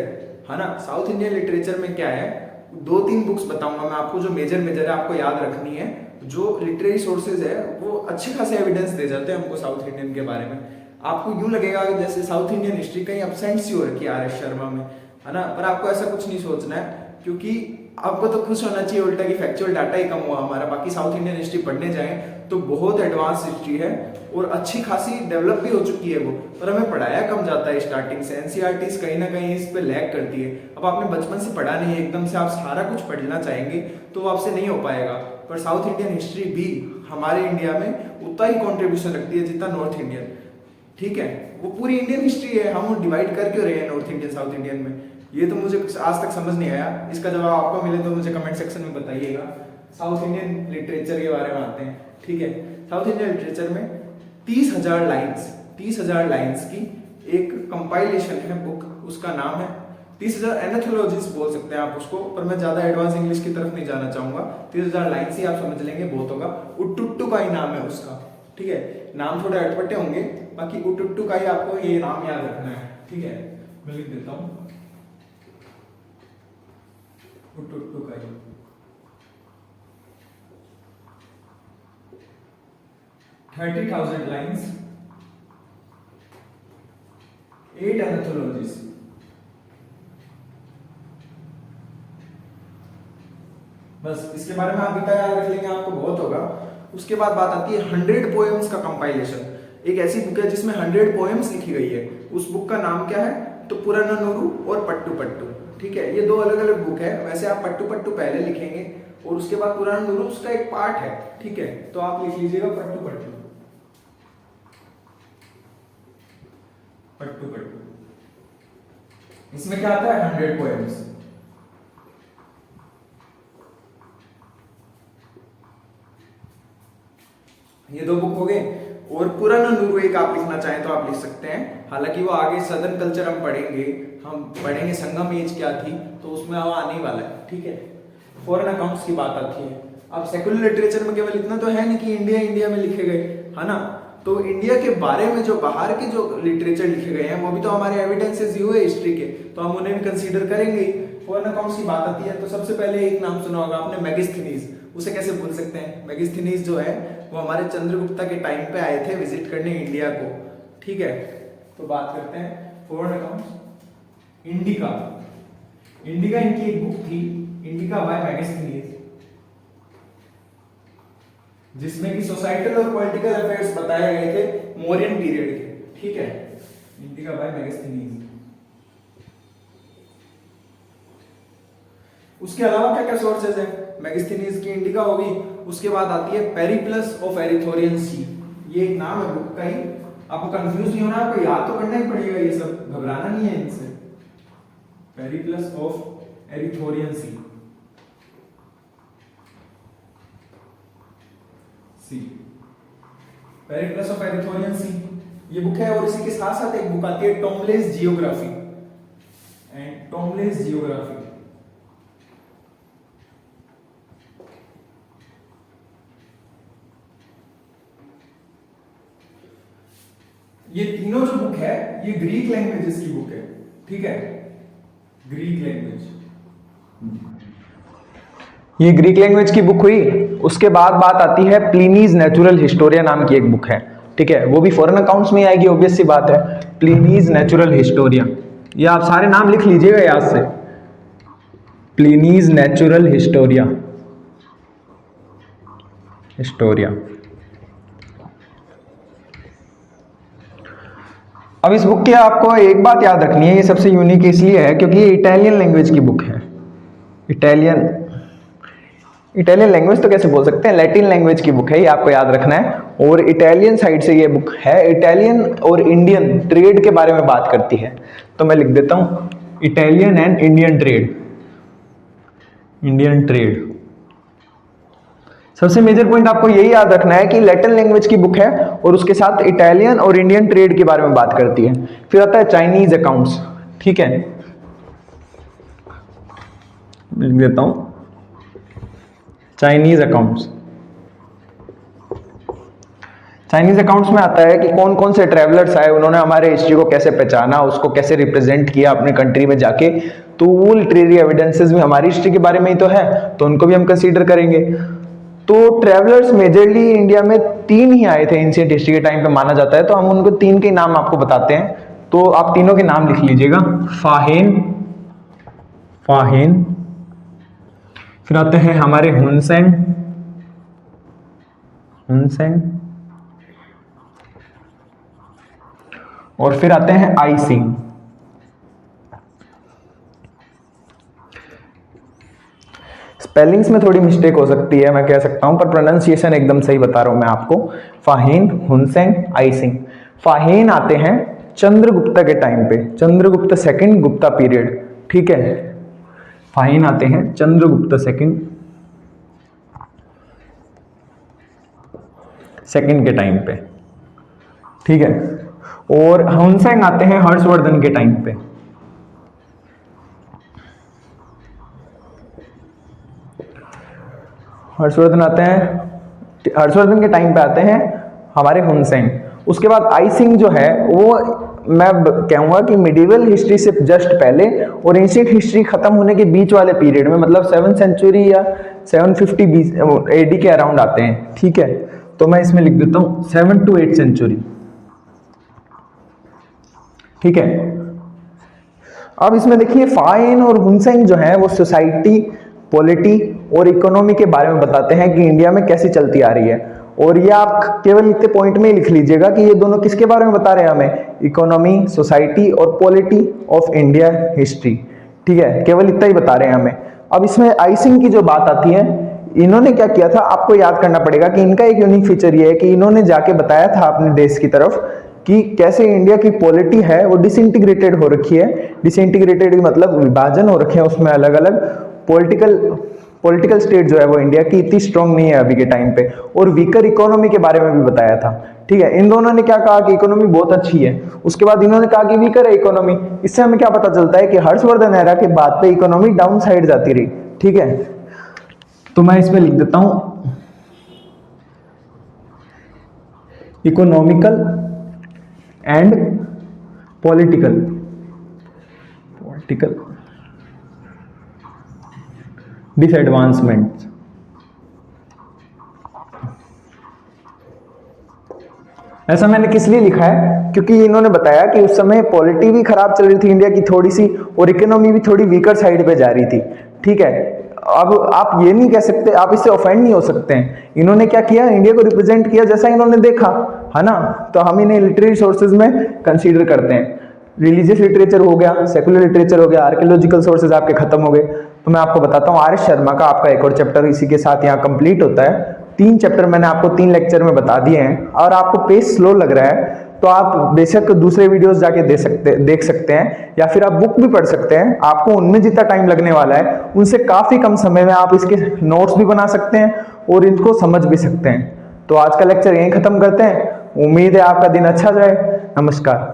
ना, साउथ इंडियन लिटरेचर में क्या है, 2-3 बुक्स बताऊंगा मैं आपको, जो मेजर है आपको याद रखनी है। जो लिटरेरी सोर्सेज है वो अच्छे खासे एविडेंस दे जाते हैं हमको साउथ इंडियन के बारे में। आपको यूं लगेगा कि जैसे साउथ इंडियन हिस्ट्री कहीं एब्सेंट सी हो रखी है RS शर्मा में, है ना, पर आपको ऐसा कुछ नहीं सोचना है, क्योंकि आपको तो खुश होना चाहिए उल्टा कि फैक्चुअल डाटा ही कम हुआ हमारा। बाकी साउथ इंडियन हिस्ट्री पढ़ने जाएं तो बहुत एडवांस हिस्ट्री है और अच्छी खासी डेवलप भी हो चुकी है वो, पर हमें पढ़ाया कम जाता है स्टार्टिंग से। एनसीईआरटी कहीं ना कहीं इस पे लैग करती है। अब आपने बचपन से पढ़ा नहीं है, एकदम से आप सारा कुछ पढ़ना चाहेंगे तो वो आपसे नहीं हो पाएगा। पर साउथ इंडियन हिस्ट्री भी हमारे इंडिया में उतना ही कॉन्ट्रीब्यूशन रखती है जितना नॉर्थ इंडियन। ठीक है, वो पूरी इंडियन हिस्ट्री है, हम डिवाइड कर क्यों रहे हैं नॉर्थ इंडियन साउथ इंडियन में, ये तो मुझे आज तक समझ नहीं आया। इसका जवाब आपको मिले तो मुझे कमेंट सेक्शन में बताइएगा। साउथ इंडियन लिटरेचर के बारे में आते हैं। ठीक है, साउथ इंडियन लिटरेचर में 30,000 लाइन्स की एक कंपाइलेशन है बुक, उसका नाम है 30,000 एनाथोलॉजीज बोल सकते हैं आप उसको, पर मैं ज्यादा एडवांस इंग्लिश की तरफ नहीं जाना चाहूंगा। 30,000 लाइन्स ही आप समझ लेंगे बहुत होगा। उट्टुट्टू का ही नाम है उसका। ठीक है, नाम थोड़े अटपटे होंगे, बाकी उट्टुट्टू का ही आपको ये नाम याद रखना है। ठीक है, मैं लिख देता हूँ उट्टुट्टू का ही। $30,000 लाइन्स, 8 एनाथोलॉजीज। बस इसके बारे में आप इतना याद रख लेंगे आपको बहुत होगा। उसके बाद बात आती है 100 पोएम्स का कंपाइलेशन। एक ऐसी बुक है जिसमें 100 पोएम्स लिखी गई है। उस बुक का नाम क्या है? तो पुरानानुरु और पट्टू पट्टू। ठीक है, ये दो अलग अलग बुक है। वैसे आप पट्टू पट्टू पहले लिखेंगे और उसके बाद पुरानानुरु उसका एक पार्ट है। ठीक है, तो आप लिख लीजिएगा पट्टू पट्टू। पट्टू पट्टू इसमें क्या आता है? 100 पोएम्स। ये दो बुक हो गए। और पुरानानुरु एक आप लिखना चाहें तो आप लिख सकते हैं। हालांकि वो आगे सदर्न कल्चर हम पढ़ेंगे संगम एज क्या थी, तो उसमें वो आने वाला है। ठीक है, फॉरेन अकाउंट्स की बात आती है। अब सेकुलर लिटरेचर में केवल इतना तो है नहीं कि इंडिया में लिखे गए, है ना। तो इंडिया के बारे में जो बाहर के जो लिटरेचर लिखे गए हैं वो भी तो हमारे एविडेंसेस ही हुए हिस्ट्री के, तो हम उन्हें भी कंसीडर करेंगे। फॉरेन अकाउंट्स की बात आती है तो सबसे पहले एक नाम सुना होगा आपने, मेगिस्थनीज। उसे कैसे भूल सकते हैं? मेगिस्थनीज जो है वो हमारे चंद्रगुप्ता के टाइम पे आए थे विजिट करने इंडिया को। ठीक है, तो बात करते हैं फॉरेन अकाउंट्स। इंडिका इनकी एक बुक थी, इंडिका बाय मेगिस्थनीज, जिसमें कि सोसाइटल और पॉलिटिकल अफेयर्स बताए गए थे मौर्यन पीरियड के। ठीक है, इंडिका बाय मेगिस्थनीज। उसके अलावा क्या क्या सोर्सेज है? मेगिस्थनीज की इंडिका होगी। उसके बाद आती है पेरिप्लस ऑफ एरिथोरियन सी। ये एक नाम है बुक का ही, आपको कंफ्यूज नहीं होना, आपको याद तो करना ही पड़ेगा, ये सब घबराना नहीं है इनसे। Periplus of Erythraean Sea Periplus of Erythraean Sea ये बुक है। और इसी के साथ साथ एक बुक आती है टॉमलेस जियोग्राफी एंड टॉमलेस जियोग्राफी। ये तीनों जो बुक है ये ग्रीक लैंग्वेजेस की बुक है। ठीक है, ग्रीक लैंग्वेज, ये ग्रीक लैंग्वेज की बुक हुई। उसके बाद बात आती है प्लिनीज नेचुरल हिस्टोरिया नाम की एक बुक है। ठीक है, वो भी फॉरेन अकाउंट्स में आएगी, ऑब्वियस सी बात है। प्लिनीज नेचुरल हिस्टोरिया, ये आप सारे नाम लिख लीजिएगा याद से। प्लिनीज नेचुरल हिस्टोरिया अब इस बुक की आपको एक बात याद रखनी है, ये सबसे यूनिक इसलिए है क्योंकि ये इटालियन लैंग्वेज की बुक है। इटालियन लैंग्वेज तो कैसे बोल सकते हैं, लैटिन लैंग्वेज की बुक है, ये आपको याद रखना है। और इटालियन साइड से ये बुक है। इटालियन और इंडियन ट्रेड के बारे में बात करती है। तो मैं लिख देता हूं इटालियन एंड इंडियन ट्रेड। सबसे मेजर पॉइंट आपको यही याद रखना है कि लैटिन लैंग्वेज की बुक है और उसके साथ इटालियन और इंडियन ट्रेड के बारे में बात करती है। फिर आता है चाइनीज अकाउंट्स। ठीक है, लिख देता हूं चाइनीज अकाउंट्स में आता है कि कौन कौन से ट्रैवलर्स आए, उन्होंने हमारे हिस्ट्री को कैसे पहचाना, उसको कैसे रिप्रेजेंट किया अपने कंट्री में जाके। तो वो लिटरेरी एविडेंसेस भी हमारी हिस्ट्री के बारे में ही तो है, तो उनको भी हम कंसीडर करेंगे। तो ट्रैवलर्स मेजरली इंडिया में 3 ही आए थे एंशिएंट हिस्ट्री के टाइम पे माना जाता है, तो हम उनको 3 के नाम आपको बताते हैं। तो आप तीनों के नाम लिख लीजिएगा, फाहेन, फिर आते हैं हमारे हुनसेन, और फिर आते हैं आई सिंह। स्पेलिंग्स में थोड़ी मिस्टेक हो सकती है, मैं कह सकता हूं, पर प्रोनाउंसिएशन एकदम सही बता रहा हूं मैं आपको। फाहीन, हुनसेन, आई सिंह। फाहीन आते हैं चंद्रगुप्त के टाइम पे, चंद्रगुप्त सेकंड गुप्ता पीरियड, ठीक है। फाहीन आते हैं चंद्रगुप्त सेकंड के टाइम पे, ठीक है। और हुनसेन आते हैं हर्षवर्धन के टाइम पे। हर्षवर्धन आते हैं, हर्षवर्धन के टाइम पे आते हैं हमारे हुनसेन। उसके बाद आई सिंह जो है वो मैं कहूंगा कि मिडिवल हिस्ट्री से जस्ट पहले और एंशिएंट हिस्ट्री खत्म होने के बीच वाले पीरियड में, मतलब 7th सेंचुरी या 750 एडी के अराउंड आते हैं, ठीक है। तो मैं इसमें लिख देता हूं 7 to 8 सेंचुरी, ठीक है। अब इसमें देखिए फाहीन और हुनसेन जो है वो सोसाइटी, पॉलिटी और इकोनॉमी के बारे में बताते हैं कि इंडिया में कैसी चलती आ रही है। और ये आप केवल इतने पॉइंट में ही लिख लीजिएगा कि ये दोनों किसके बारे में बता रहे हैं हमें, इकोनॉमी, सोसाइटी और पॉलिटी ऑफ इंडिया हिस्ट्री, ठीक है। केवल इतना ही बता रहे हैं हमें। अब इसमें आई सिंह की जो बात आती है, इन्होंने क्या किया था, आपको याद करना पड़ेगा कि इनका एक यूनिक फीचर ये है कि इन्होंने जाके बताया था अपने देश की तरफ कि कैसे इंडिया की पॉलिटी है वो डिसइंटीग्रेटेड हो रखी है। डिसइंटीग्रेटेड मतलब विभाजन हो रखे हैं उसमें, अलग अलग पॉलिटिकल स्टेट जो है वो इंडिया की इतनी स्ट्रांग नहीं है अभी के टाइम पे। और वीकर इकोनॉमी के बारे में भी बताया था, ठीक है। इन दोनों ने क्या कहा कि इकोनॉमी बहुत अच्छी है, उसके बाद इन्होंने कहा कि वीकर है इकोनॉमी। इससे हमें क्या पता चलता है कि हर्षवर्धन एरा के बाद पे इकोनॉमी डाउन साइड जाती रही, ठीक है। तो मैं इसमें लिख देता हूं इकोनॉमिकल एंड पॉलिटिकल डिसएडवांसमेंट। ऐसा मैंने किस लिए लिखा है, क्योंकि इन्होंने बताया कि उस समय पॉलिटी भी खराब चल रही थी इंडिया की थोड़ी सी, और इकोनॉमी भी थोड़ी वीकर साइड पे जा रही थी, ठीक है। अब आप ये नहीं कह सकते, आप इससे ऑफेंड नहीं हो सकते हैं। इन्होंने क्या किया, इंडिया को रिप्रेजेंट किया जैसा इन्होंने देखा, है ना। तो हम इन्हें लिटरेरी सोर्सेज में कंसीडर करते हैं। रिलीजियस लिटरेचर हो गया, सेकुलर लिटरेचर हो गया, आर्कियोलॉजिकल सोर्सेज आपके खत्म हो गए। तो मैं आपको बताता हूँ, आर.एस. शर्मा का आपका एक और चैप्टर इसी के साथ यहाँ कंप्लीट होता है। 3 चैप्टर मैंने आपको 3 लेक्चर में बता दिए हैं। और आपको पेज स्लो लग रहा है तो आप बेशक दूसरे वीडियोस जाके देख सकते हैं, या फिर आप बुक भी पढ़ सकते हैं। आपको उनमें जितना टाइम लगने वाला है उनसे काफी कम समय में आप इसके नोट्स भी बना सकते हैं और इनको समझ भी सकते हैं। तो आज का लेक्चर यहीं खत्म करते हैं। उम्मीद है आपका दिन अच्छा जाए। नमस्कार।